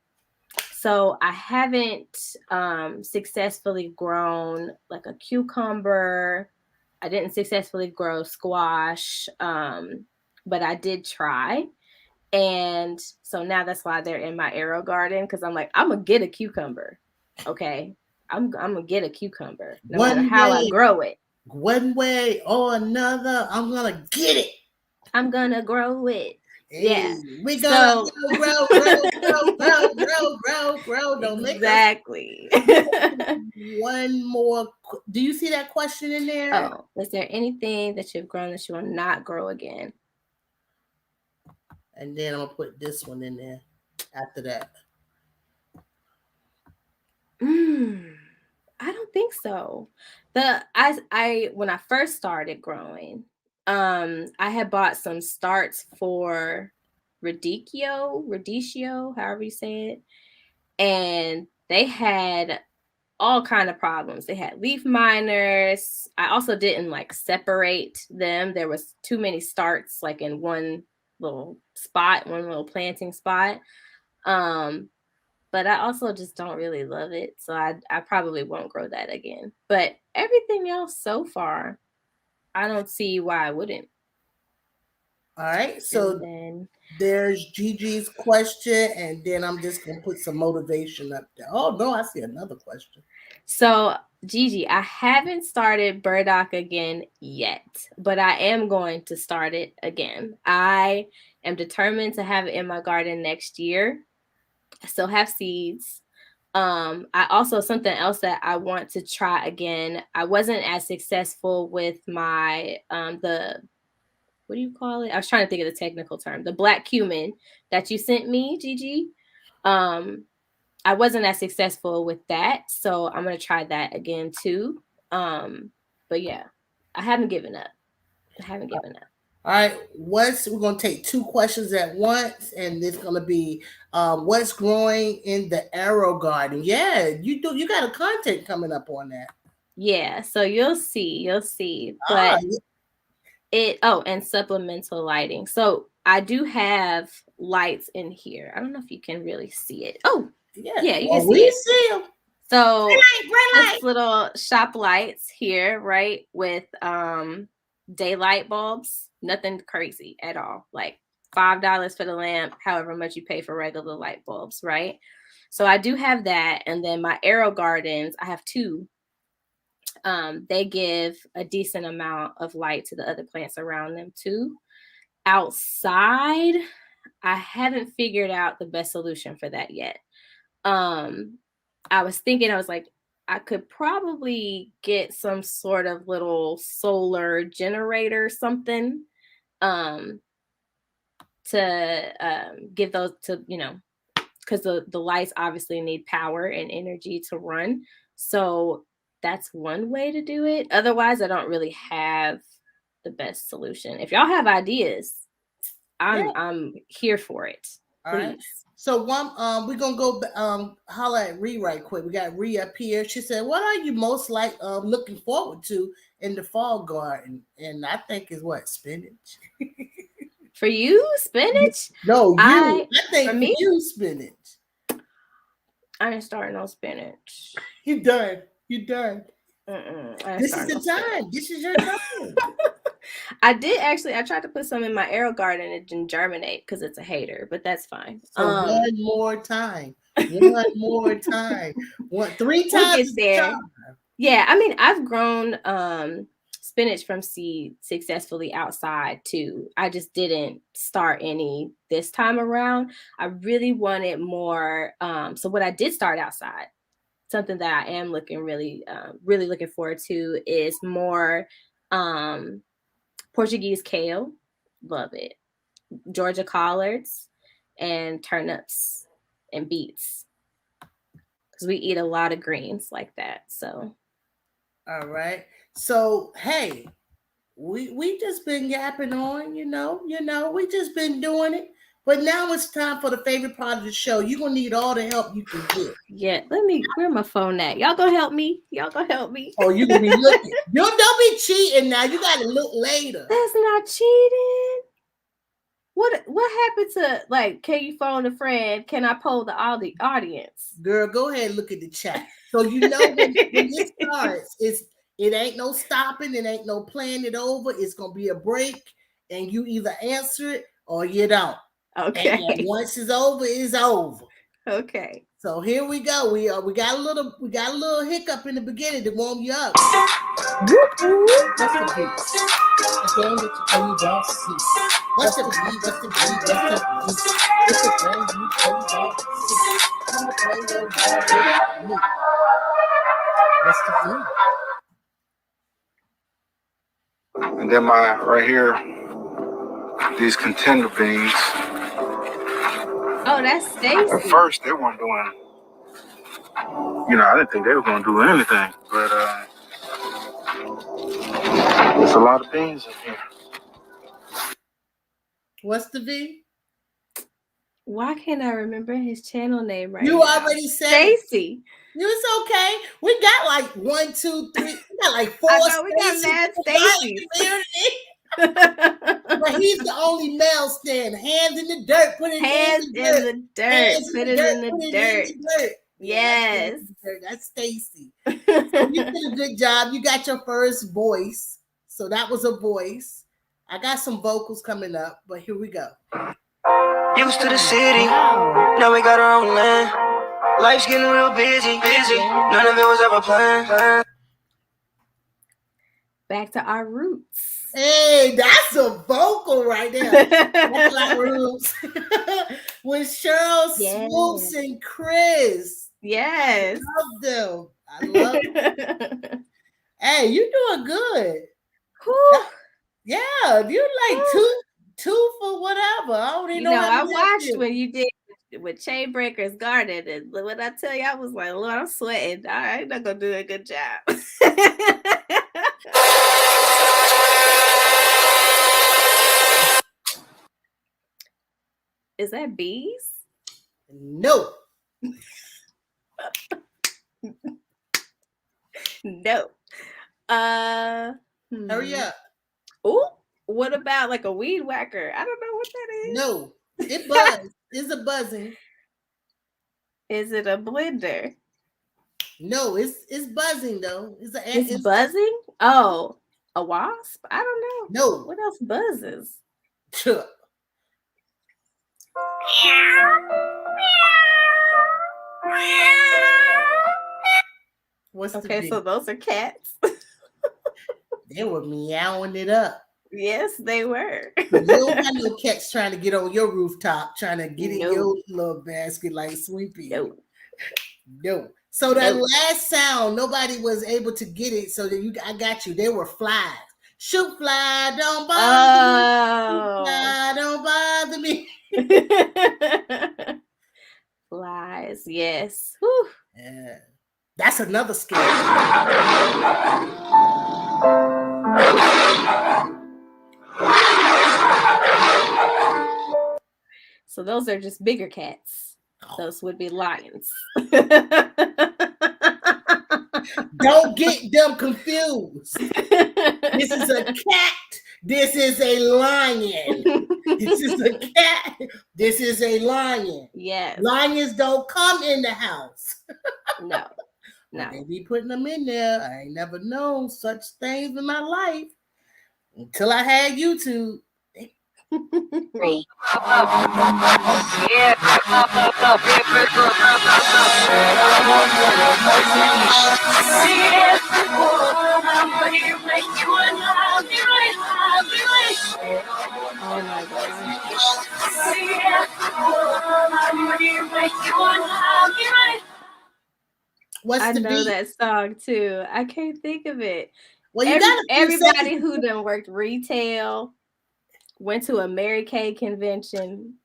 So I haven't successfully grown like a cucumber. I didn't successfully grow squash, but I did try. And so now that's why they're in my Aerogarden, because I'm like, I'm going to get a cucumber. Okay. I'm going to get a cucumber no matter how I grow it.
One way or another, I'm going to get it.
I'm going to grow it. Yeah,
we gotta grow. Don't make
exactly.
One more. Do you see that question in there?
Oh, is there anything that you've grown that you will not grow again?
And then I'm gonna put this one in there after that.
I don't think so. I when I first started growing, I had bought some starts for radicchio, however you say it. And they had all kind of problems. They had leaf miners. I also didn't like separate them. There was too many starts like in one little spot, one little planting spot. But I also just don't really love it. So I probably won't grow that again. But everything else so far, I don't see why I wouldn't.
All right. So then there's Gigi's question, and then I'm just going to put some motivation up there. Oh, no, I see another question.
So, Gigi, I haven't started burdock again yet, but I am going to start it again. I am determined to have it in my garden next year. I still have seeds. I also, something else that I want to try again. I wasn't as successful with my, what do you call it? I was trying to think of the technical term, the black cumin that you sent me, Gigi. I wasn't as successful with that. So I'm going to try that again too. But yeah, I haven't given up.
All right, we're going to take 2 questions at once, and it's going to be what's growing in the Aerogarden. Yeah, you got a content coming up on that.
Yeah, so you'll see. But and supplemental lighting. So I do have lights in here. I don't know if you can really see it. Oh, yeah, you can see it.
See them.
So this little shop lights here, right, with daylight bulbs. Nothing crazy at all. Like $5 for the lamp, however much you pay for regular light bulbs, right? So I do have that. And then my Aerogardens, I have 2. They give a decent amount of light to the other plants around them too. Outside, I haven't figured out the best solution for that yet. I was like, I could probably get some sort of little solar generator, something, to give those to, because the lights obviously need power and energy to run. So that's one way to do it. Otherwise, I don't really have the best solution. If y'all have ideas, I'm here for it. Please.
All right. So we're gonna go holler at Ree right quick. We got Ree up here. She said, "What are you most looking forward to in the fall garden?" And I think is what, spinach.
For you, spinach?
No, I think for me, you spinach.
I ain't starting no spinach.
You done. This is the time. This is your time.
I tried to put some in my Aerogarden and it didn't germinate because it's a hater, but that's fine.
So one more time. One more time. Three
We'll
times.
get there. Yeah, I mean, I've grown spinach from seed successfully outside too. I just didn't start any this time around. I really wanted more. So what I did start outside, something that I am really looking forward to is more Portuguese kale. Love it. Georgia collards and turnips and beets. Because we eat a lot of greens like that. So
all right. So hey, we just been yapping on, we just been doing it. But now it's time for the favorite part of the show. You're gonna need all the help you can get.
Yeah, where my phone at? Y'all gonna help me?
Oh, you gonna be looking. Don't be cheating now. You gotta look later.
That's not cheating. What happened to, like, can you phone a friend? Can I poll the audience?
Girl, go ahead and look at the chat. So when it starts, it ain't no stopping, it ain't no playing it over. It's gonna be a break, and you either answer it or you don't.
Okay.
And once it's over, it's over.
Okay.
So here we go. We got a little hiccup in the beginning to warm you up. What's the beat? A game that you don't see. What's the beat? What's the beat? What's the game you don't see? Come play your game with me. What's the beat?
And then right here, these contender beans.
Oh, that's Stacy.
At first, they weren't doing, I didn't think they were going to do anything, but there's a lot of beans in here.
What's the V?
Why can't I remember his channel name right
You
now?
already said
Stacy.
It's okay. We got like 1, 2, 3. We got like 4.
I know we got mad Stacy.
But he's the only male stand. Hands in the dirt. Put it
Hands in the dirt. Put it in the dirt. Yes.
That's Stacy. So you did a good job. You got your first voice. So that was a voice. I got some vocals coming up, but here we go.
Used to the city, now we got our own land. Life's getting real busy. None of it was ever planned.
Back to our roots.
Hey, that's a vocal right there. That's our roots. With Cheryl, Swoops, and Chris.
Yes.
I love them. I love them. Hey, you're doing good. Yeah, you're like two for whatever. I don't even know.
I watched when you did with Chain Breakers Garden, and when I tell you, I was like, Lord, I'm sweating. I'm not gonna do a good job. Is that bees?
No.
No.
Hurry up.
Oh, what about like a weed whacker? I don't know what that is.
No, it buzzes. It's a buzzing.
Is it a blender?
No, it's buzzing though.
It's buzzing? Oh, a wasp? I don't know.
No.
What else buzzes? So those are cats.
They were meowing it up.
Yes, they were.
You don't have no cats trying to get on your rooftop, trying to get in your little basket like Sweepy. No. So that last sound, nobody was able to get it. So that I got you. They were flies. Shoot fly, don't bother me. Don't bother me.
Flies, yes. Whew.
Yeah. That's another story.
So those are just bigger cats. Those would be lions.
Don't get them confused. This is a cat. This is a lion. This is a cat. This is a lion.
Yes.
Lions don't come in the house.
No.
They be putting them in there. I ain't never known such things in my life. Until I had YouTube.
Oh my gosh.
What's
I
the
know
beat?
that song too. I can't think of it.
Well, you got a few
Everybody
seconds.
who done worked retail, went to a Mary Kay convention.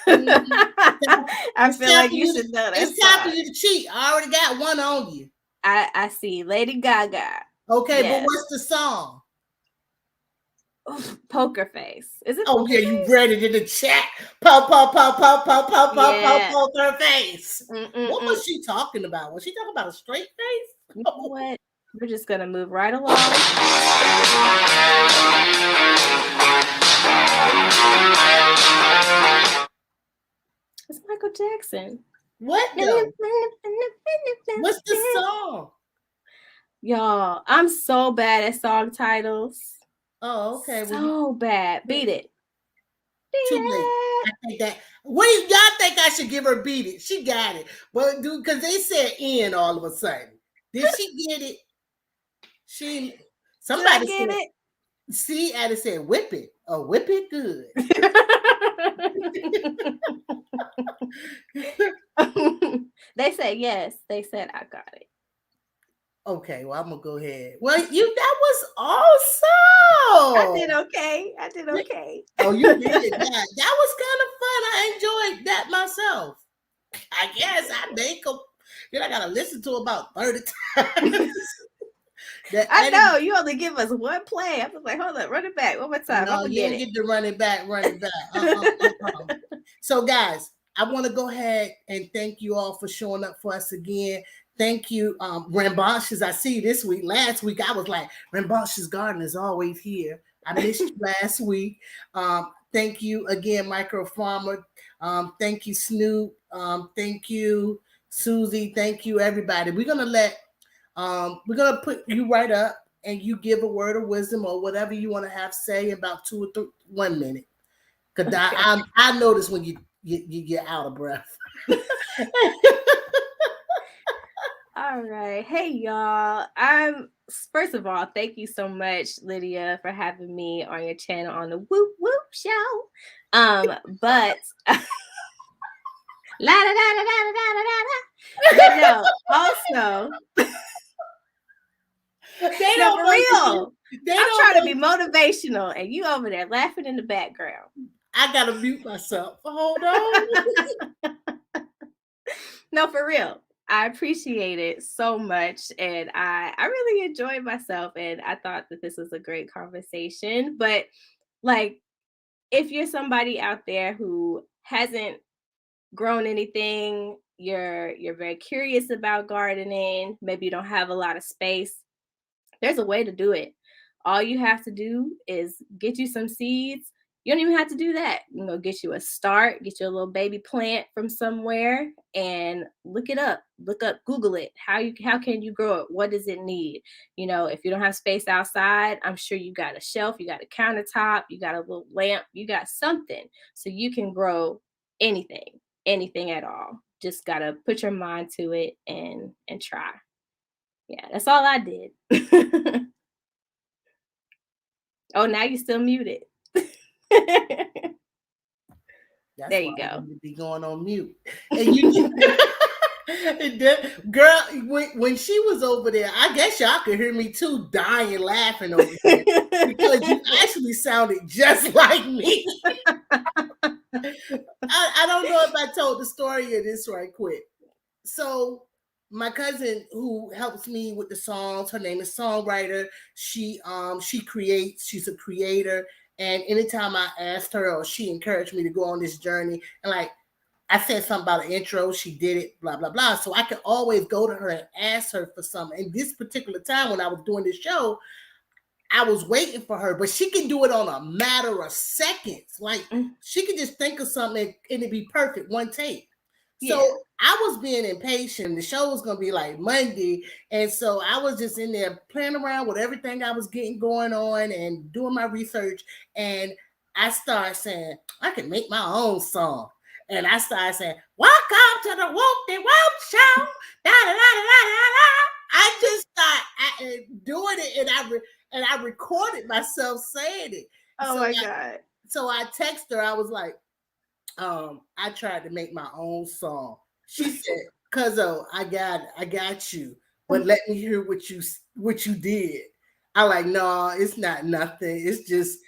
I feel like you should know that
It's time for
song.
you to cheat. I already got one on you.
I see Lady Gaga.
Okay,
Yes.
but what's the song?
Poker Face. Is it?
Oh
Poker
yeah, you
Face?
read it in the chat. Poker face. What was she talking about? Was she talking about a straight face?
You know what? We're just gonna move right along. It's Michael Jackson.
What though? What's the song?
Y'all, I'm so bad at song titles.
Oh, okay.
So bad. Beat it.
Too late. I think that. What do y'all think I should give her? Beat it. She got it. But dude, because they said "in" all of a sudden. Did she get it? Somebody
Did I get
said,
it?
See, Addie said, "Whip it." Oh, whip it good.
They said yes. They said I got it.
Okay, well, I'm gonna go ahead. Well, that was awesome.
I did okay.
Oh, you did. That was kind of fun. I enjoyed that myself. I guess I think then I gotta listen to about 30 times.
I know you only give us one play. I was like, hold up, run it back one more time.
No, you didn't get to run it back. So, guys, I want to go ahead and thank you all for showing up for us again. Thank you, Rambunctious. I see you this week. Last week, I was like, Rambunctious Garden is always here. I missed you last week. Thank you again, Micro Farmer. Thank you, Snoop. Thank you, Susie. Thank you, everybody. We're gonna put you right up and you give a word of wisdom or whatever you want to have say about 1 minute. Because I notice when you get out of breath.
All right. Hey, y'all. First of all, thank you so much, Lydia, for having me on your channel on the Woop Woop show. But la da da da da da da da. But no, also, no, for real. I'm trying to be motivational, and you over there laughing in the background.
I gotta mute myself. Hold on.
No, for real. I appreciate it so much, and I really enjoyed myself, and I thought that this was a great conversation. But like, if you're somebody out there who hasn't grown anything, you're very curious about gardening, maybe you don't have a lot of space, there's a way to do it. All you have to do is get you some seeds. You don't even have to do that. Get you a start, get you a little baby plant from somewhere and look it up. Google it. How can you grow it? What does it need? If you don't have space outside, I'm sure you got a shelf, you got a countertop, you got a little lamp, you got something so you can grow anything at all. Just got to put your mind to it and try. Yeah, that's all I did. Oh, now you're still muted. There you go.
Be going on mute. And you, girl, when she was over there, I guess y'all could hear me too, dying laughing over there because you actually sounded just like me. I don't know if I told the story of this right quick. So my cousin who helps me with the songs, her name is Songwriter. She creates, she's a creator. And anytime I asked her or she encouraged me to go on this journey, and like I said something about an intro, she did it, blah, blah, blah. So I could always go to her and ask her for something. And this particular time when I was doing this show, I was waiting for her, but she can do it on a matter of seconds. Like she can just think of something and it'd be perfect, one take. So
Yeah.
I was being impatient. The show was gonna be like Monday, and so I was just in there playing around with everything I was getting going on and doing my research. And I started saying I can make my own song, and I started saying, "Welcome to the Whoop de Whoop Show." Da da da da da da. I just started doing it, and I recorded myself saying it.
Oh my God.
So I texted her. I was like, I tried to make my own song. She said, "Cuzzo, I got you, but let me hear what you did." I like, no, it's not nothing. It's just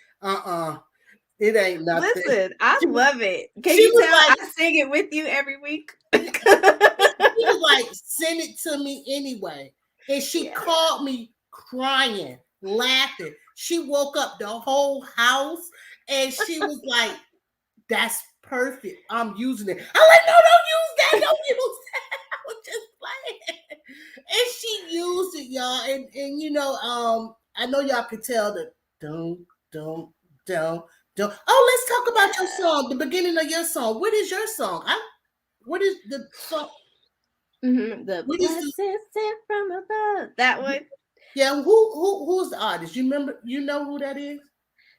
it ain't nothing.
Listen, I love it. Can
She
you
was
tell
like,
I sing it with you every week?
she was like, send it to me anyway. And she called me crying, laughing. She woke up the whole house and she was like, that's perfect. I'm using it. I'm like, no, don't use that. Don't use that. I was just playing. And she used it, y'all. And you know, I know y'all could tell that don't. Oh, let's talk about your song, the beginning of your song. What is your song? What is the song?
The blessings sent from above. That one.
Yeah, who's the artist? You remember? You know who that is?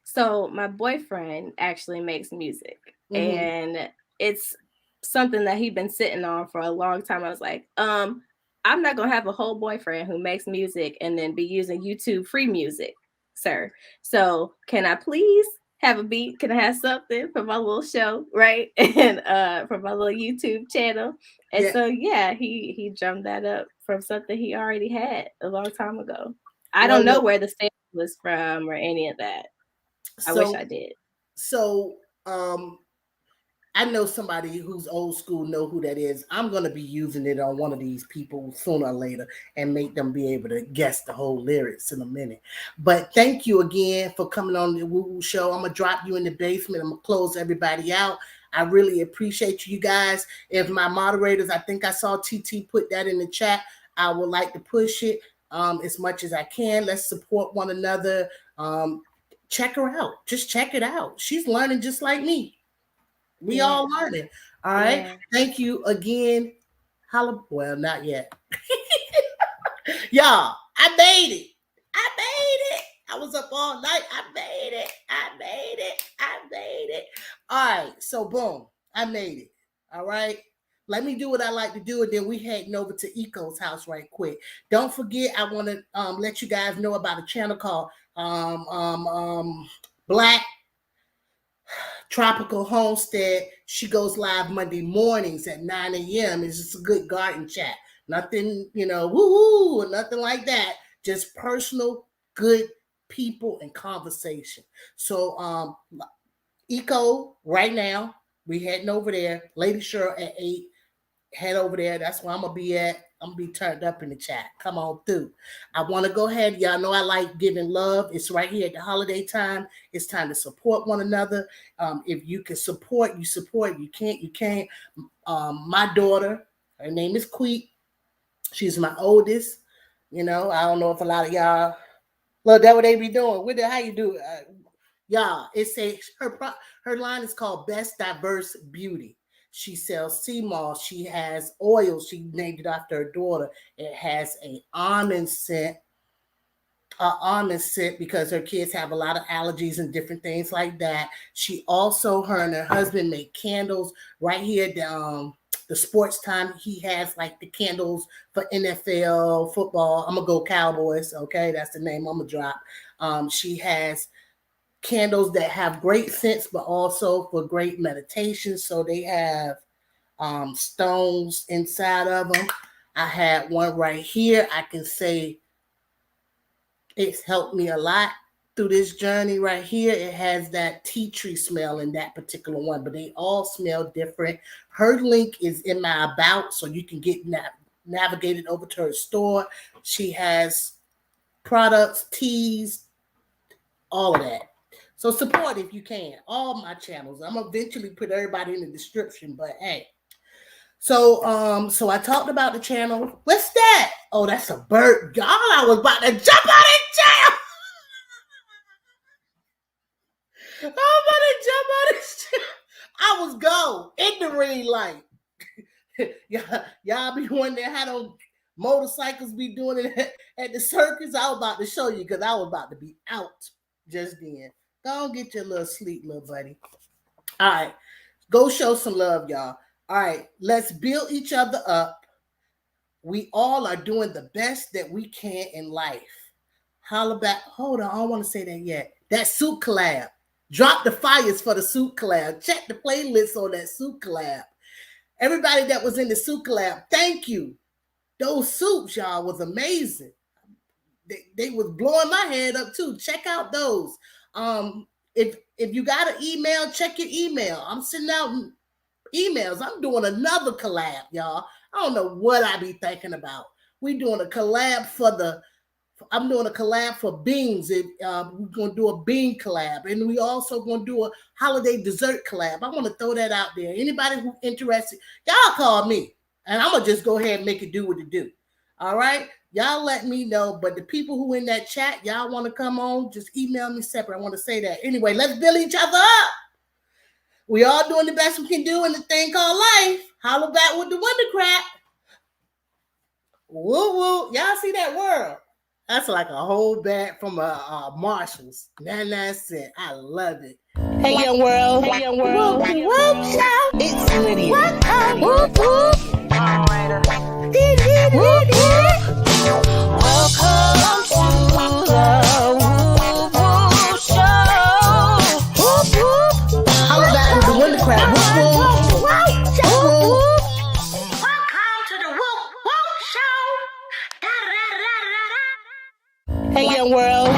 So my boyfriend actually makes music, and it's something that he'd been sitting on for a long time. I was like, I'm not gonna have a whole boyfriend who makes music and then be using YouTube free music, sir. So can I please have a beat? Can I have something for my little show, right? And for my little YouTube channel. And so he drummed that up from something he already had a long time ago. I don't know where the sample was from or any of that. I wish I did.
So I know somebody who's old school know who that is. I'm going to be using it on one of these people sooner or later and make them be able to guess the whole lyrics in a minute. But thank you again for coming on the Woo Woo Show. I'm going to drop you in the basement. I'm going to close everybody out. I really appreciate you guys. If my moderators, I think I saw TT put that in the chat. I would like to push it as much as I can. Let's support one another. Check her out. Just check it out. She's learning just like me. We all learning. All right. Yeah. Thank you again. Well, not yet. Y'all, I made it. I was up all night. I made it. All right. So boom, I made it. All right. Let me do what I like to do, and then we heading over to Eco's house right quick. Don't forget, I want to let you guys know about a channel called Black Tropical Homestead. She goes live Monday mornings at 9 a.m. It's just a good garden chat. Nothing, woo-woo, or nothing like that. Just personal, good people and conversation. So Eco, right now, we heading over there. Lady Cheryl at 8. Head over there. That's where I'm going to be at. I'm going to be turned up in the chat. Come on through. I want to go ahead. Y'all know I like giving love. It's right here at the holiday time. It's time to support one another. If you can support, you support. If you can't, you can't. My daughter, her name is Queet. She's my oldest. I don't know if a lot of y'all, look, that's what they be doing. How you do it? Y'all, her line is called Best Diverse Beauty. She sells sea moss. She has oils. She named it after her daughter. It has an almond scent because her kids have a lot of allergies and different things like that. She also, her and her husband make candles right here at the sports time. He has like the candles for NFL, football. I'm going to go Cowboys. Okay, that's the name I'm going to drop. She has candles that have great scents, but also for great meditation. So they have stones inside of them. I had one right here. I can say it's helped me a lot through this journey right here. It has that tea tree smell in that particular one, but they all smell different. Her link is in my about, so you can get navigated over to her store. She has products, teas, all of that. So support if you can. All my channels. I'm gonna eventually put everybody in the description, but hey. So I talked about the channel. What's that? Oh, that's a bird. Y'all, I was about to jump out of jail. I was gone in the ring light. Y'all be wondering how those motorcycles be doing it at the circus. I was about to show you because I was about to be out just then. Go get your little sleep, little buddy. All right. Go show some love, y'all. All right. Let's build each other up. We all are doing the best that we can in life. Holla back. Hold on. I don't want to say that yet. That soup collab. Drop the fires for the soup collab. Check the playlist on that soup collab. Everybody that was in the soup collab, thank you. Those soups, y'all, was amazing. They was blowing my head up too. Check out those. If you got an email, check your email. I'm sending out emails. I'm doing another collab, y'all. I don't know what I be thinking about. I'm doing a collab for beans. We're gonna do a bean collab, and we also gonna do a holiday dessert collab. I want to throw that out there. Anybody who interested, y'all call me, and I'm gonna just go ahead and make it do what it do. All right, y'all let me know. But the people who in that chat, y'all want to come on, just email me separate. I want to say that. Anyway, let's build each other up. We all doing the best we can do in the thing called life. Holla back with the wonder crack. Woo woo. Y'all see that world? That's like a whole bag from Marshalls. 99 cents. I love it.
Hey, young world. Hey, young world. Whoop, whoop, shout. It's Lydia. What up? Whoop, whoop. Whoop, whoop. Welcome to the Whoop, Whoop Show. Whoop, whoop.
Holla back with the wonder crack. Whoop, whoop.
Whoop, whoop. Welcome to the Whoop, Whoop Show. Hey, young world.